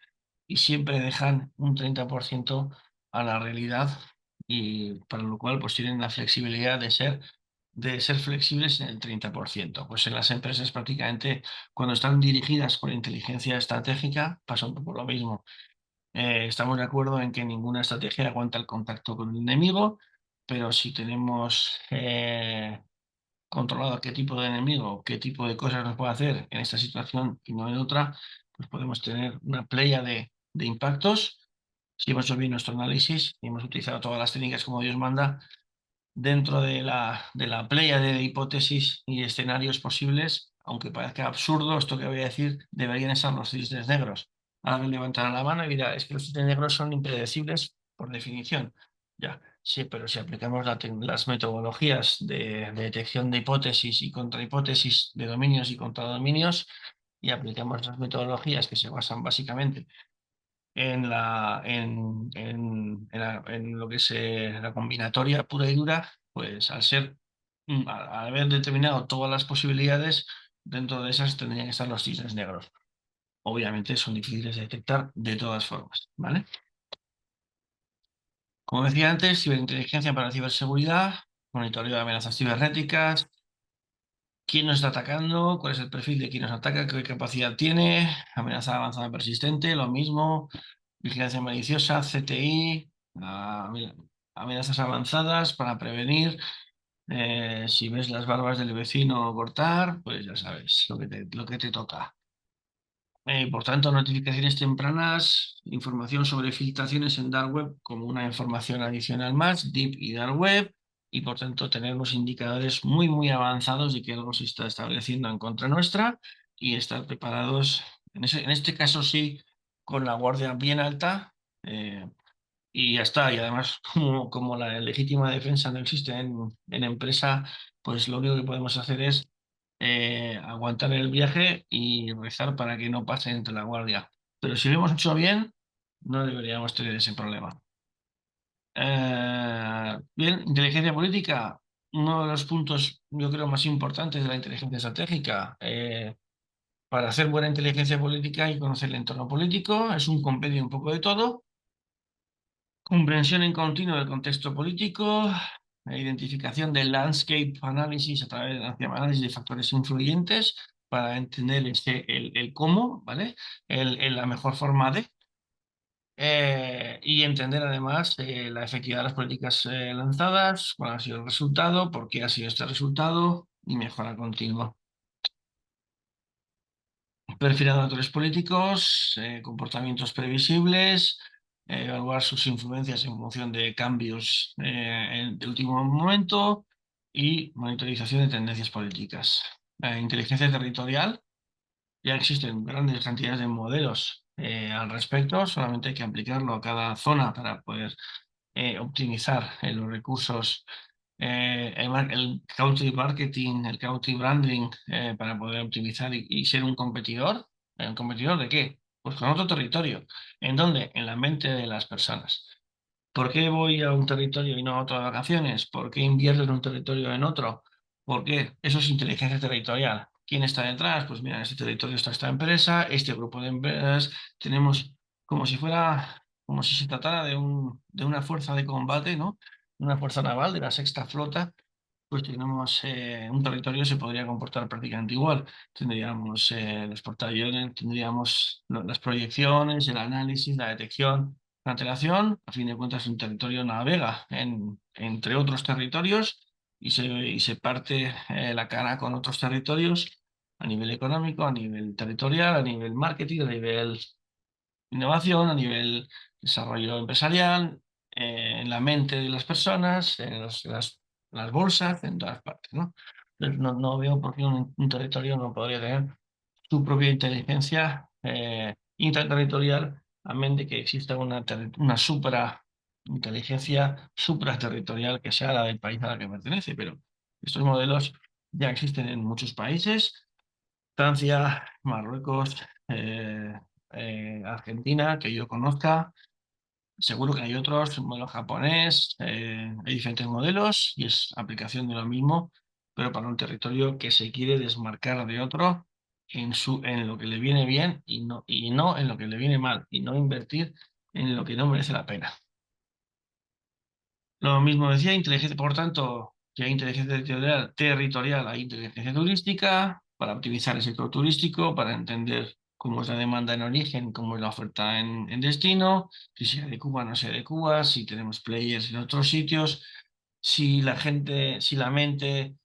y siempre dejan un 30% a la realidad, y para lo cual pues tienen la flexibilidad de ser flexibles en el 30%. Pues en las empresas, prácticamente, cuando están dirigidas por inteligencia estratégica, pasa un poco lo mismo. Estamos de acuerdo en que ninguna estrategia aguanta el contacto con el enemigo, pero si tenemos controlado qué tipo de enemigo, qué tipo de cosas nos puede hacer en esta situación y no en otra, pues podemos tener una playa de impactos. Si hemos hecho bien nuestro análisis y hemos utilizado todas las técnicas como Dios manda, dentro de la playa de hipótesis y escenarios posibles, aunque parezca absurdo esto que voy a decir, deberían estar los cisnes negros. Alguien levantará la mano y dirá, es que los cisnes negros son impredecibles por definición. Ya, sí, pero si aplicamos las metodologías de detección de hipótesis y contrahipótesis, de dominios y contradominios, y aplicamos las metodologías que se basan básicamente en lo que es la combinatoria pura y dura, pues al haber determinado todas las posibilidades, dentro de esas tendrían que estar los cisnes negros. Obviamente son difíciles de detectar de todas formas, ¿vale? Como decía antes, ciberinteligencia para ciberseguridad, monitoreo de amenazas cibernéticas, quién nos está atacando, cuál es el perfil de quien nos ataca, qué capacidad tiene, amenaza avanzada persistente, lo mismo, vigilancia maliciosa, CTI, amenazas avanzadas para prevenir. Si ves las barbas del vecino cortar, pues ya sabes lo que te toca. Por tanto, notificaciones tempranas, información sobre filtraciones en Dark Web como una información adicional más, Deep y Dark Web, y por tanto tener los indicadores muy, muy avanzados de que algo se está estableciendo en contra nuestra, y estar preparados, en este caso sí, con la guardia bien alta, y ya está. Y además, como la legítima defensa no existe en empresa, pues lo único que podemos hacer es aguantar el viaje y rezar para que no pase entre la guardia. Pero si lo hemos hecho bien, no deberíamos tener ese problema. Bien, inteligencia política, uno de los puntos, yo creo, más importantes de la inteligencia estratégica. Para hacer buena inteligencia política hay que conocer el entorno político, es un compendio un poco de todo. Comprensión en continuo del contexto político, identificación del landscape análisis a través de análisis de factores influyentes para entender el cómo, ¿vale? La mejor forma de. Y entender además la efectividad de las políticas lanzadas, cuál ha sido el resultado, por qué ha sido este resultado y mejora continua. Perfilar de actores políticos, comportamientos previsibles, evaluar sus influencias en función de cambios de último momento y monitorización de tendencias políticas. Inteligencia territorial. Ya existen grandes cantidades de modelos al respecto, solamente hay que aplicarlo a cada zona para poder optimizar los recursos, el country marketing, el country branding, para poder optimizar y ser un competidor. ¿Un competidor de qué? Pues con otro territorio. ¿En dónde? En la mente de las personas. ¿Por qué voy a un territorio y no a otro de vacaciones? ¿Por qué invierto en un territorio o en otro? ¿Por qué? Eso es inteligencia territorial. ¿Quién está detrás? Pues mira, en este territorio está esta empresa, este grupo de empresas. Tenemos como si fuera, como si se tratara de una fuerza de combate, ¿no? Una fuerza naval de la sexta flota. Pues tenemos un territorio se podría comportar prácticamente igual. Tendríamos los portaaviones, tendríamos las proyecciones, el análisis, la detección, la antelación. A fin de cuentas, un territorio navega entre otros territorios y se parte la cara con otros territorios a nivel económico, a nivel territorial, a nivel marketing, a nivel innovación, a nivel desarrollo empresarial, en la mente de las personas, en las bolsas, en todas partes, ¿no? Entonces, no veo por qué un territorio no podría tener su propia inteligencia intraterritorial, a menos de que exista una inteligencia supraterritorial que sea la del país a la que pertenece, pero estos modelos ya existen en muchos países. Francia, Marruecos, Argentina, que yo conozca. Seguro que hay otros, modelo japonés, hay diferentes modelos y es aplicación de lo mismo, pero para un territorio que se quiere desmarcar de otro en lo que le viene bien y no en lo que le viene mal, y no invertir en lo que no merece la pena. Lo mismo decía, inteligencia, por tanto, si hay inteligencia territorial, hay inteligencia turística, para optimizar el sector turístico, para entender cómo es la demanda en origen, cómo es la oferta en destino, si se adecua o no se adecua, si tenemos players en otros sitios, si la mente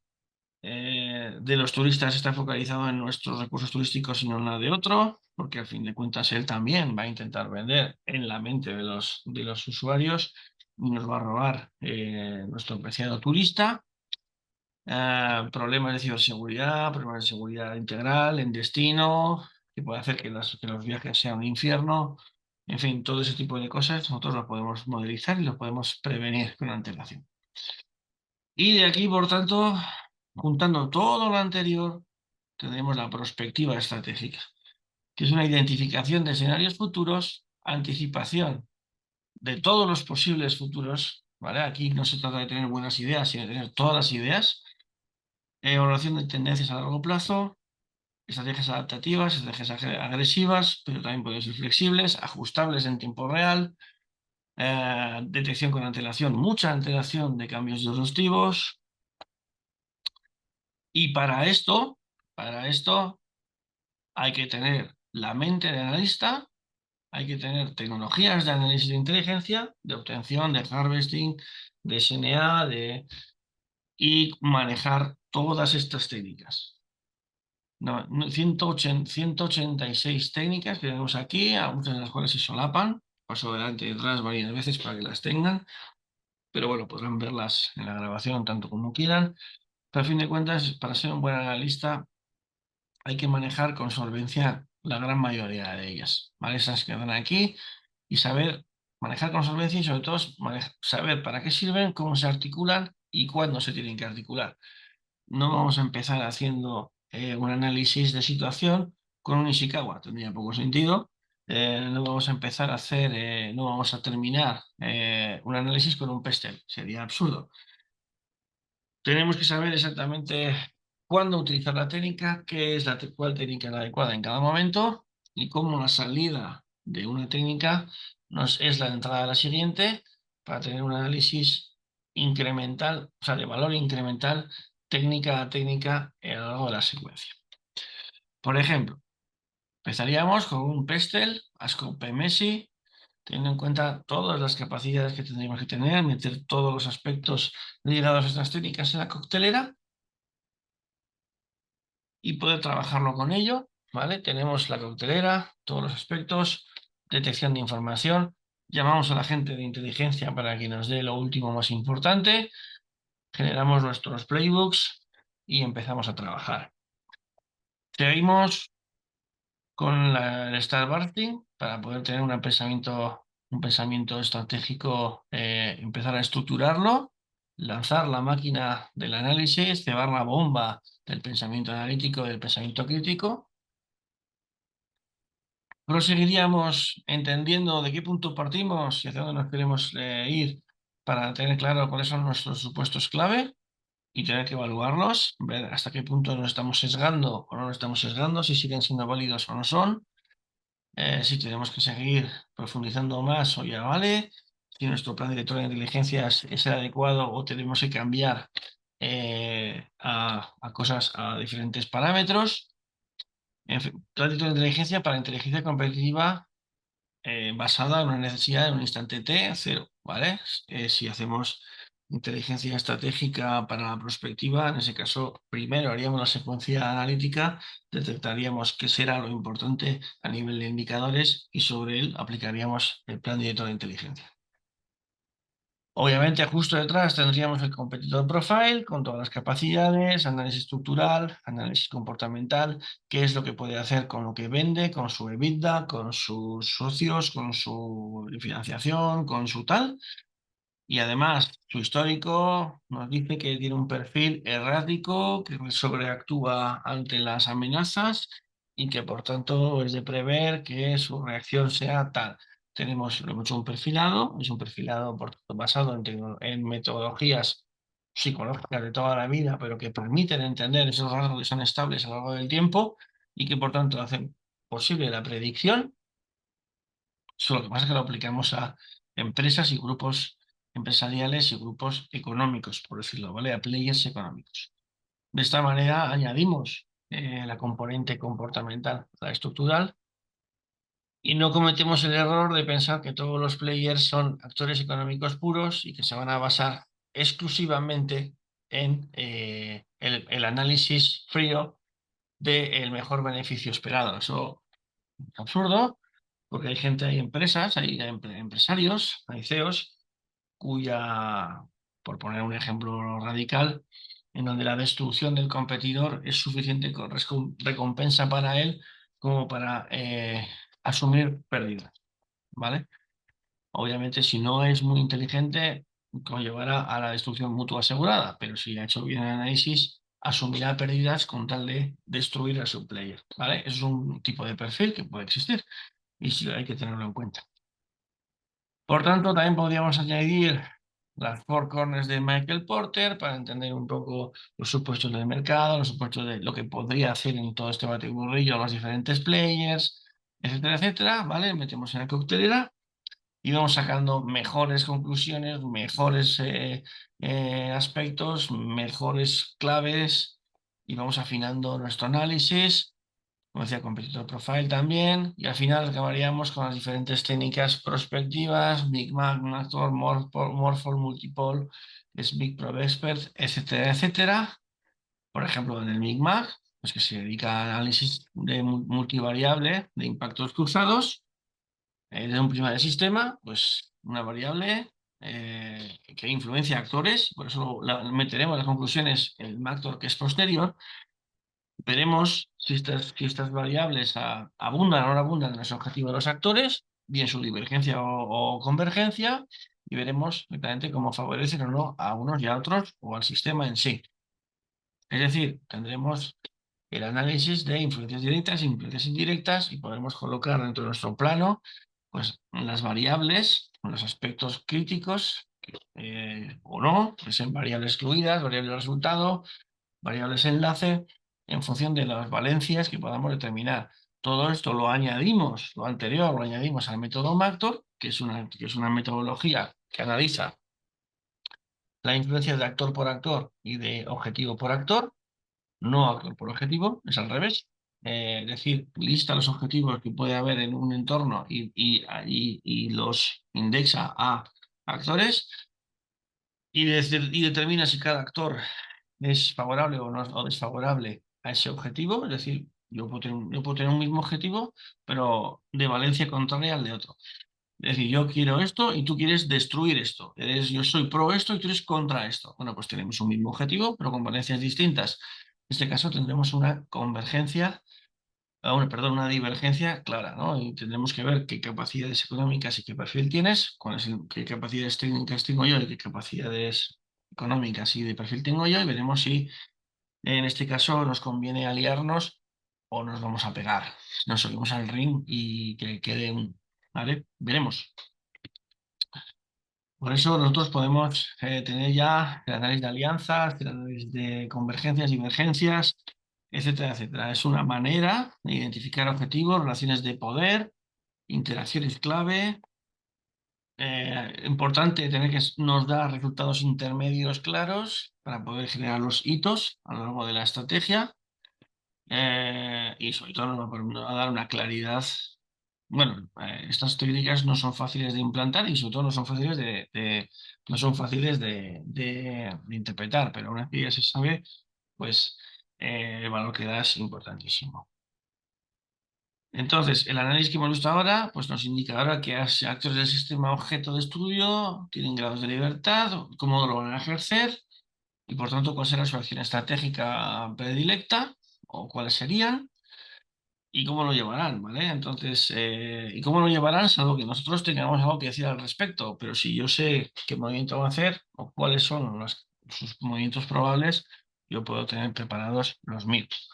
de los turistas está focalizado en nuestros recursos turísticos y no en la de otro, porque al fin de cuentas él también va a intentar vender en la mente de los usuarios y nos va a robar nuestro apreciado turista. Problemas de ciberseguridad, problemas de seguridad integral en destino, que puede hacer que los viajes sean un infierno. En fin, todo ese tipo de cosas nosotros lo podemos modelizar y lo podemos prevenir con antelación. Y de aquí, por tanto, juntando todo lo anterior, tendremos la prospectiva estratégica, que es una identificación de escenarios futuros, anticipación de todos los posibles futuros, ¿vale? Aquí no se trata de tener buenas ideas, sino de tener todas las ideas, evaluación de tendencias a largo plazo, estrategias adaptativas, estrategias agresivas, pero también pueden ser flexibles, ajustables en tiempo real, detección con antelación, mucha antelación de cambios disruptivos. Y para esto hay que tener la mente de analista, hay que tener tecnologías de análisis de inteligencia, de obtención, de harvesting, de SNA, y manejar todas estas técnicas. 186 técnicas que tenemos aquí, muchas de las cuales se solapan. Paso delante y detrás varias veces para que las tengan, pero bueno, podrán verlas en la grabación tanto como quieran. Pero a fin de cuentas, para ser un buen analista, hay que manejar con solvencia la gran mayoría de ellas, ¿vale? Esas que dan aquí, y saber manejar con solvencia y sobre todo saber para qué sirven, cómo se articulan y cuándo se tienen que articular. No vamos a empezar haciendo un análisis de situación con un Ishikawa, tendría poco sentido. No vamos a empezar a hacer, no vamos a terminar un análisis con un pestel, sería absurdo. Tenemos que saber exactamente cuándo utilizar la técnica, cuál técnica es la adecuada en cada momento y cómo la salida de una técnica es la entrada a la siguiente para tener un análisis incremental, o sea, de valor incremental técnica a técnica a lo largo de la secuencia. Por ejemplo, empezaríamos con un pestel, ASCO PMSI, teniendo en cuenta todas las capacidades que tendríamos que tener, meter todos los aspectos ligados a estas técnicas en la coctelera y poder trabajarlo con ello, ¿vale? Tenemos la coctelera, todos los aspectos, detección de información, llamamos a la gente de inteligencia para que nos dé lo último más importante, generamos nuestros playbooks y empezamos a trabajar. Seguimos con el Star Bursting para poder tener un pensamiento estratégico, empezar a estructurarlo, lanzar la máquina del análisis, cebar la bomba del pensamiento analítico, del pensamiento crítico. Proseguiríamos entendiendo de qué punto partimos y hacia dónde nos queremos ir para tener claro cuáles son nuestros supuestos clave y tener que evaluarlos, ver hasta qué punto nos estamos sesgando o no nos estamos sesgando, si siguen siendo válidos o no son. Si tenemos que seguir profundizando más o ya vale, si nuestro plan director de inteligencias es el adecuado o tenemos que cambiar a diferentes parámetros. En fin, plan director de inteligencia para inteligencia competitiva basada en una necesidad en un instante T, cero, ¿vale? Si hacemos inteligencia estratégica para la prospectiva, en ese caso, primero haríamos la secuencia analítica, detectaríamos qué será lo importante a nivel de indicadores y sobre él aplicaríamos el plan director de inteligencia. Obviamente, justo detrás tendríamos el competitor profile con todas las capacidades, análisis estructural, análisis comportamental, qué es lo que puede hacer con lo que vende, con su EBITDA, con sus socios, con su financiación, con su tal. Y además, su histórico nos dice que tiene un perfil errático, que sobreactúa ante las amenazas y que por tanto es de prever que su reacción sea tal. Lo hemos hecho un perfilado, es un perfilado basado en metodologías psicológicas de toda la vida, pero que permiten entender esos rasgos que son estables a lo largo del tiempo y que por tanto hacen posible la predicción. Solo que pasa es que lo aplicamos a empresas y grupos empresariales y grupos económicos, por decirlo, ¿vale? A players económicos. De esta manera añadimos la componente comportamental, la estructural, y no cometemos el error de pensar que todos los players son actores económicos puros y que se van a basar exclusivamente en el análisis frío del mejor beneficio esperado. Eso es absurdo, porque hay gente, hay empresas, hay empresarios, hay CEOs, por poner un ejemplo radical, en donde la destrucción del competidor es suficiente recompensa para él como para asumir pérdidas, ¿vale? Obviamente, si no es muy inteligente, conllevará a la destrucción mutua asegurada, pero si ha hecho bien el análisis, asumirá pérdidas con tal de destruir a su player, ¿vale? Eso es un tipo de perfil que puede existir y sí hay que tenerlo en cuenta. Por tanto, también podríamos añadir las four corners de Michael Porter para entender un poco los supuestos del mercado, los supuestos de lo que podría hacer en todo este batiburrillo los diferentes players, etcétera, etcétera, ¿vale? Metemos en la coctelera y vamos sacando mejores conclusiones, mejores aspectos, mejores claves y vamos afinando nuestro análisis, como decía, Competitor Profile también, y al final acabaríamos con las diferentes técnicas prospectivas, Big Mac, Actor, Morphle, Multipole, Big Probe Expert, etcétera, etcétera. Por ejemplo, en el Big Mac, pues que se dedica a análisis de multivariable de impactos cruzados, desde un prisma de sistema, pues una variable que influencia a actores, por eso meteremos las conclusiones en el actor que es posterior. Veremos si estas variables abundan o no abundan en los objetivos de los actores, bien su divergencia o convergencia, y veremos exactamente cómo favorecen o no a unos y a otros o al sistema en sí. Es decir, tendremos el análisis de influencias directas e influencias indirectas y podremos colocar dentro de nuestro plano pues, las variables, los aspectos críticos o no, que sean variables excluidas, variables de resultado, variables enlace, en función de las valencias que podamos determinar. Todo esto lo añadimos, lo anterior lo añadimos al método Mactor, que es una metodología que analiza la influencia de actor por actor y de objetivo por actor, no actor por objetivo, es al revés. Es decir, lista los objetivos que puede haber en un entorno y los indexa a actores y determina si cada actor es favorable o, no, o desfavorable a ese objetivo. Es decir, yo puedo tener un mismo objetivo, pero de valencia contraria al de otro. Es decir, yo quiero esto y tú quieres destruir esto. Yo soy pro esto y tú eres contra esto. Bueno, pues tenemos un mismo objetivo, pero con valencias distintas. En este caso tendremos una convergencia, perdón, una divergencia clara, ¿no? Y tendremos que ver qué capacidades económicas y qué perfil tienes, qué capacidades técnicas tengo yo y qué capacidades económicas y de perfil tengo yo, y veremos si en este caso nos conviene aliarnos o nos vamos a pegar. Nos subimos al ring y que quede un... ¿Vale? Veremos. Por eso nosotros podemos tener ya el análisis de alianzas, el análisis de convergencias, divergencias, etcétera, etcétera. Es una manera de identificar objetivos, relaciones de poder, interacciones clave. Importante tener que nos da resultados intermedios claros para poder generar los hitos a lo largo de la estrategia. Y sobre todo nos va a dar una claridad. Bueno, estas técnicas no son fáciles de implantar y sobre todo no son fáciles no son fáciles de interpretar, pero una vez que ya se sabe, pues el valor que da es importantísimo. Entonces, el análisis que hemos visto ahora, pues nos indica ahora que actores del sistema objeto de estudio tienen grados de libertad, cómo lo van a ejercer y por tanto cuál será su acción estratégica predilecta o cuáles serían y cómo lo llevarán, ¿vale? Entonces, ¿y cómo lo llevarán? Salvo que nosotros tengamos algo que decir al respecto, pero si yo sé qué movimiento van a hacer o cuáles son sus movimientos probables, yo puedo tener preparados los míos.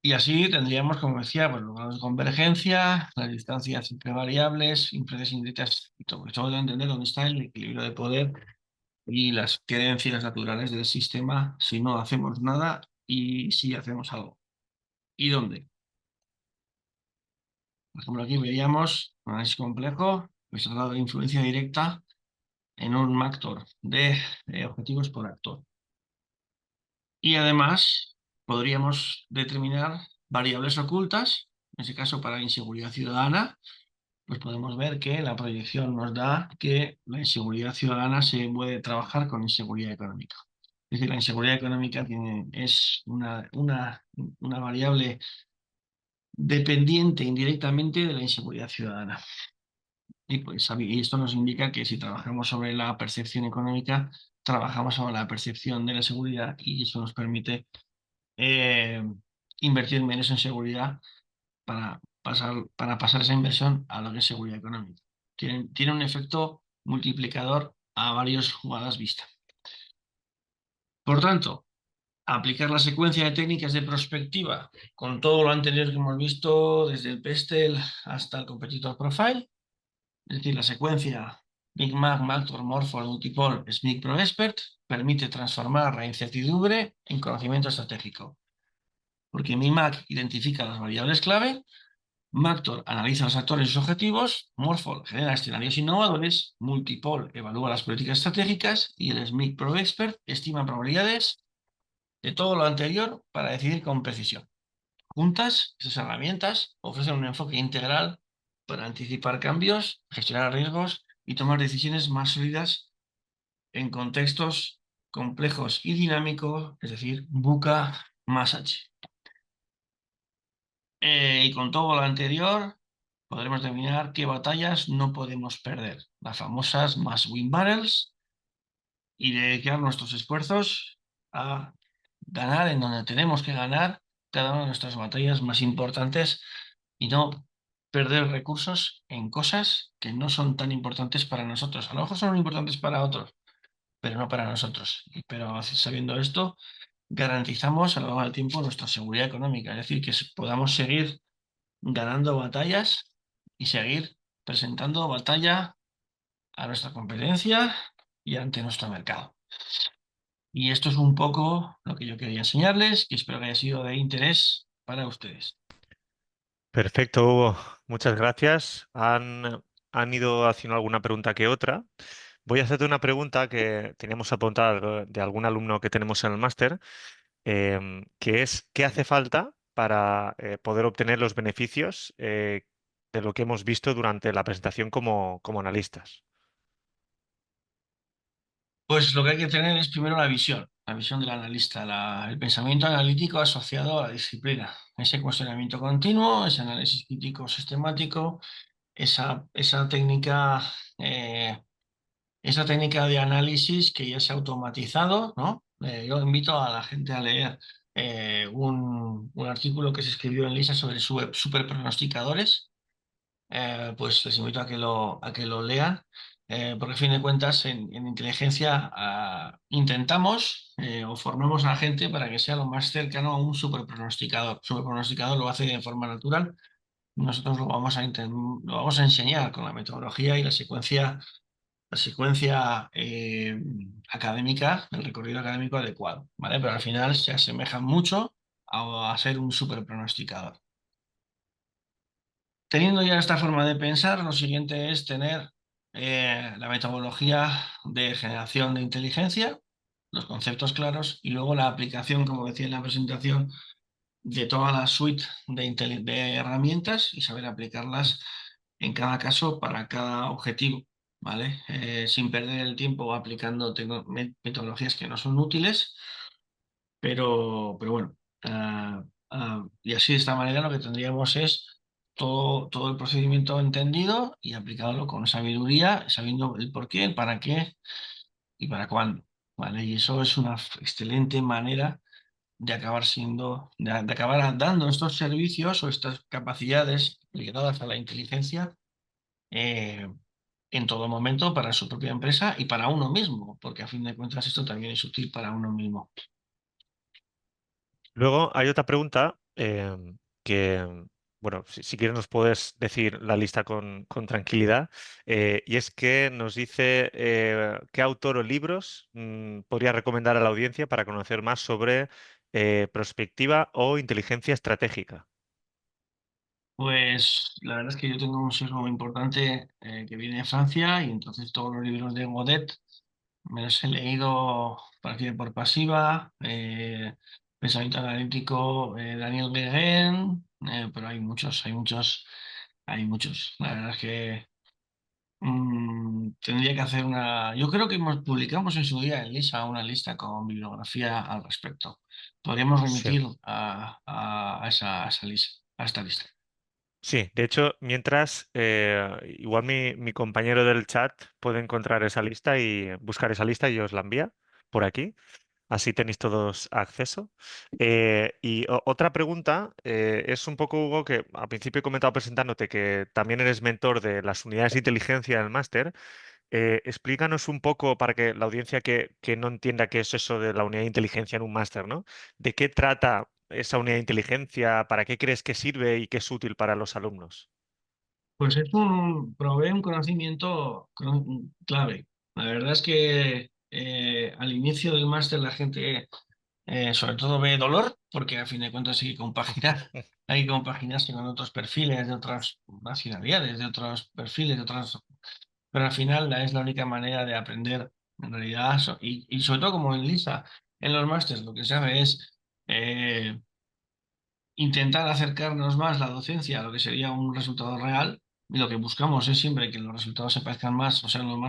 Y así tendríamos, como decía, pues, los grados de convergencia, las distancias entre variables, influencias indirectas y todo entender dónde está el equilibrio de poder y las creencias naturales del sistema si no hacemos nada y si hacemos algo. ¿Y dónde? Por ejemplo, aquí veríamos un análisis complejo, pues ha dado influencia directa en un actor de objetivos por actor. Y además podríamos determinar variables ocultas, en ese caso para la inseguridad ciudadana, pues podemos ver que la proyección nos da que la inseguridad ciudadana se puede trabajar con inseguridad económica. Es decir, la inseguridad económica es una variable dependiente indirectamente de la inseguridad ciudadana. Y esto nos indica que si trabajamos sobre la percepción económica, trabajamos sobre la percepción de la seguridad y eso nos permite invertir menos en seguridad para pasar esa inversión a lo que es seguridad económica. Tiene un efecto multiplicador a varias jugadas vistas. Por tanto, aplicar la secuencia de técnicas de prospectiva con todo lo anterior que hemos visto, desde el PESTEL hasta el Competitor Profile, es decir, la secuencia Big Mac, Maltor, Morpho, Multipole, SMIC, ProExpert, permite transformar la incertidumbre en conocimiento estratégico. Porque MIMAC identifica las variables clave, Mactor analiza los actores y sus objetivos, Morpho genera escenarios innovadores, Multipole evalúa las políticas estratégicas y el SMIC ProExpert estima probabilidades de todo lo anterior para decidir con precisión. Juntas, esas herramientas ofrecen un enfoque integral para anticipar cambios, gestionar riesgos y tomar decisiones más sólidas en contextos complejos y dinámicos, es decir, VUCA más H. Y con todo lo anterior, podremos determinar qué batallas no podemos perder, las famosas must-win battles, y dedicar nuestros esfuerzos a ganar en donde tenemos que ganar cada una de nuestras batallas más importantes y no perder recursos en cosas que no son tan importantes para nosotros. A lo mejor son importantes para otros, pero no para nosotros. Pero sabiendo esto, garantizamos a lo largo del tiempo nuestra seguridad económica, es decir, que podamos seguir ganando batallas y seguir presentando batalla a nuestra competencia y ante nuestro mercado. Y esto es un poco lo que yo quería enseñarles y espero que haya sido de interés para ustedes. Perfecto, Hugo. Muchas gracias. Han ido haciendo alguna pregunta que otra, Voy a hacerte una pregunta que teníamos apuntada de algún alumno que tenemos en el máster, que es, ¿qué hace falta para poder obtener los beneficios de lo que hemos visto durante la presentación como analistas? Pues lo que hay que tener es primero la visión del analista, el pensamiento analítico asociado a la disciplina, ese cuestionamiento continuo, ese análisis crítico sistemático, esa técnica, esa técnica de análisis que ya se ha automatizado, ¿no? Yo invito a la gente a leer un artículo que se escribió en LISA sobre superpronosticadores. Pues les invito a que lo lean, porque a fin de cuentas en inteligencia intentamos o formamos a la gente para que sea lo más cercano a un superpronosticador. Superpronosticador lo hace de forma natural. Nosotros lo vamos a enseñar con la metodología y la secuencia académica, el recorrido académico adecuado, ¿vale? Pero al final se asemejan mucho a ser un superpronosticador. Teniendo ya esta forma de pensar, lo siguiente es tener la metodología de generación de inteligencia, los conceptos claros y luego la aplicación, como decía en la presentación, de toda la suite de herramientas y saber aplicarlas en cada caso para cada objetivo, ¿vale? Sin perder el tiempo aplicando metodologías que no son útiles, pero bueno, y así de esta manera lo que tendríamos es todo el procedimiento entendido y aplicándolo con sabiduría, sabiendo el por qué, el para qué y para cuándo, ¿vale? Y eso es una excelente manera de acabar de acabar dando estos servicios o estas capacidades ligadas a la inteligencia eh, en todo momento para su propia empresa y para uno mismo, porque a fin de cuentas esto también es útil para uno mismo. Luego hay otra pregunta que, bueno, si quieres nos puedes decir la lista con tranquilidad, y es que nos dice qué autor o libros podría recomendar a la audiencia para conocer más sobre prospectiva o inteligencia estratégica. Pues la verdad es que yo tengo un sesgo muy importante que viene de Francia y entonces todos los libros de Godet me los he leído por activa y por pasiva. Pensamiento analítico, Daniel Guérin, pero hay muchos. La verdad es que tendría que hacer una... Yo creo que publicamos en su día en LISA una lista con bibliografía al respecto. Podríamos Sí. remitir a esta lista. Sí, de hecho, mientras, igual mi compañero del chat puede encontrar esa lista y buscar esa lista y os la envía por aquí. Así tenéis todos acceso. Y otra pregunta es un poco, Hugo, que al principio he comentado presentándote que también eres mentor de las unidades de inteligencia del máster. Explícanos un poco para que la audiencia que no entienda qué es eso de la unidad de inteligencia en un máster, ¿no? ¿De qué trata esa unidad de inteligencia? ¿Para qué crees que sirve y qué es útil para los alumnos? Pues provee un conocimiento clave. La verdad es que al inicio del máster la gente sobre todo ve dolor, porque a fin de cuentas hay que compaginar, hay que compaginarse con otros perfiles de otras nacionalidades, de otros perfiles, de otras... Pero al final es la única manera de aprender, en realidad, y sobre todo como en LISA, en los másters lo que se hace es eh, intentar acercarnos más la docencia a lo que sería un resultado real. Y lo que buscamos es siempre que los resultados se parezcan más, o sea, los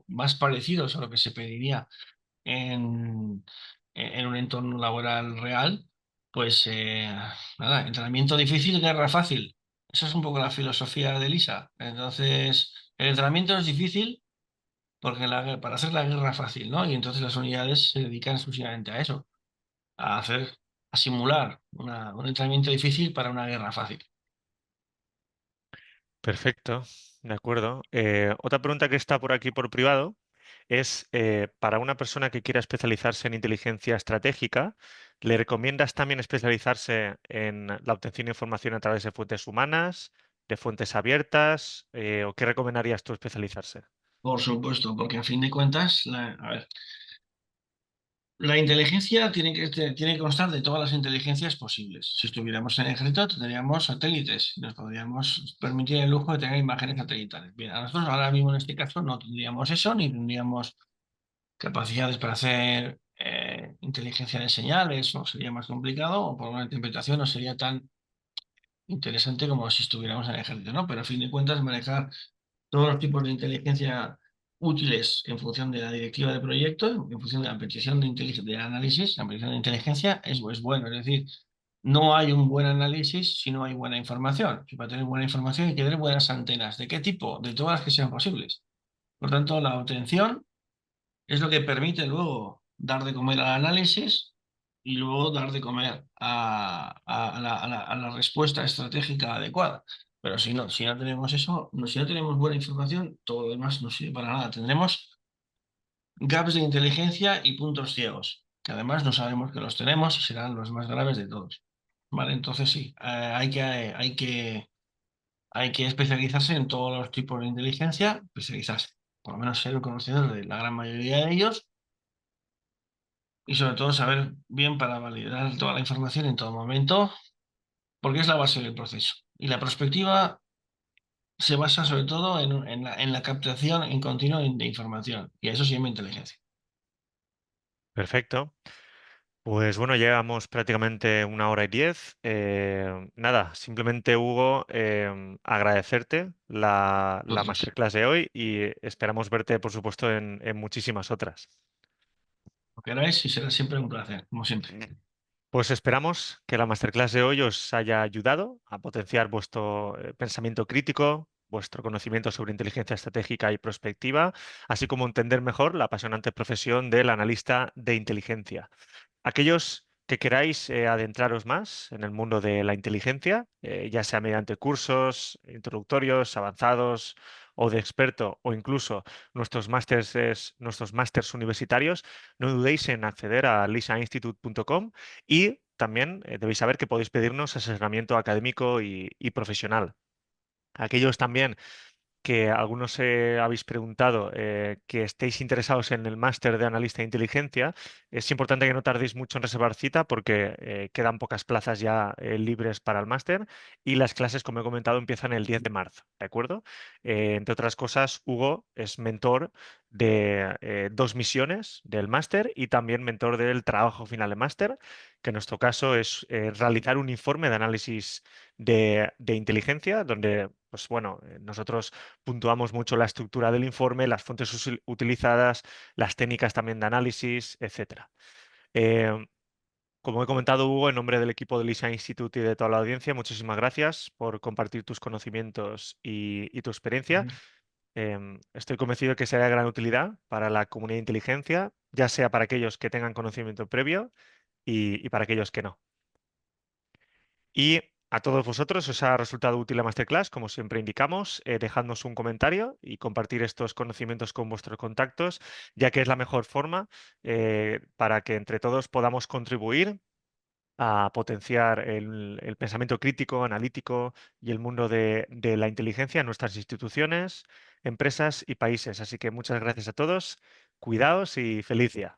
más parecidos a lo que se pediría en, en un entorno laboral real. Pues nada, entrenamiento difícil, guerra fácil. Esa es un poco la filosofía de Lisa. Entonces, el entrenamiento es difícil porque para hacer la guerra fácil, ¿no? Y entonces las unidades se dedican exclusivamente a eso, a hacer, a simular un entrenamiento difícil para una guerra fácil. Perfecto, de acuerdo. Otra pregunta que está por aquí por privado es, para una persona que quiera especializarse en inteligencia estratégica, ¿le recomiendas también especializarse en la obtención de información a través de fuentes humanas, de fuentes abiertas, o qué recomendarías tú especializarse? Por supuesto, porque a fin de cuentas, a ver, La inteligencia tiene que constar de todas las inteligencias posibles. Si estuviéramos en el ejército, tendríamos satélites y nos podríamos permitir el lujo de tener imágenes satelitales. Bien, a nosotros ahora mismo en este caso no tendríamos eso, ni tendríamos capacidades para hacer inteligencia de señales, o sería más complicado, o por una interpretación no sería tan interesante como si estuviéramos en el ejército, ¿no? Pero a fin de cuentas, manejar todos los tipos de inteligencia útiles en función de la directiva de proyecto, en función de la petición de análisis, la petición de inteligencia es bueno. Es decir, no hay un buen análisis si no hay buena información. Y para tener buena información hay que tener buenas antenas. ¿De qué tipo? De todas las que sean posibles. Por tanto, la obtención es lo que permite luego dar de comer al análisis y luego dar de comer a la respuesta estratégica adecuada. Pero si no tenemos eso, si no tenemos buena información, todo lo demás no sirve para nada. Tendremos gaps de inteligencia y puntos ciegos, que además no sabemos que los tenemos y serán los más graves de todos. ¿Vale? Entonces sí, hay que especializarse en todos los tipos de inteligencia, especializarse, por lo menos ser un conocedor de la gran mayoría de ellos y sobre todo saber bien para validar toda la información en todo momento, porque es la base del proceso. Y la prospectiva se basa sobre todo en la captación en continuo de información, y eso se llama inteligencia. Perfecto. Pues bueno, llevamos prácticamente 1 hora y 10. Nada, simplemente Hugo, agradecerte la Entonces, masterclass de hoy y esperamos verte, por supuesto, en muchísimas otras. lo que queráis y será siempre un placer, como siempre. Pues esperamos que la masterclass de hoy os haya ayudado a potenciar vuestro pensamiento crítico, vuestro conocimiento sobre inteligencia estratégica y prospectiva, así como entender mejor la apasionante profesión del analista de inteligencia. Aquellos que queráis adentraros más en el mundo de la inteligencia, ya sea mediante cursos introductorios, avanzados o de experto, o incluso nuestros másters universitarios, no dudéis en acceder a lisainstitute.com y también debéis saber que podéis pedirnos asesoramiento académico y profesional. Aquellos también que algunos habéis preguntado que estéis interesados en el máster de analista de inteligencia, es importante que no tardéis mucho en reservar cita porque quedan pocas plazas ya libres para el máster y las clases, como he comentado, empiezan el 10 de marzo, ¿de acuerdo? Entre otras cosas, Hugo es mentor de 2 misiones del máster y también mentor del trabajo final de máster, que en nuestro caso es realizar un informe de análisis de inteligencia, donde, pues bueno, nosotros puntuamos mucho la estructura del informe, las fuentes utilizadas, las técnicas también de análisis, etcétera. Eh, Como he comentado, Hugo, en nombre del equipo de Lisa Institute y de toda la audiencia, muchísimas gracias por compartir tus conocimientos y tu experiencia. Estoy convencido de que será de gran utilidad para la comunidad de inteligencia, ya sea para aquellos que tengan conocimiento previo y para aquellos que no. Y a todos vosotros os ha resultado útil la masterclass, como siempre indicamos, dejadnos un comentario y compartir estos conocimientos con vuestros contactos, ya que es la mejor forma para que entre todos podamos contribuir a potenciar el pensamiento crítico, analítico y el mundo de la inteligencia en nuestras instituciones, empresas y países. Así que muchas gracias a todos, cuidaos y feliz día.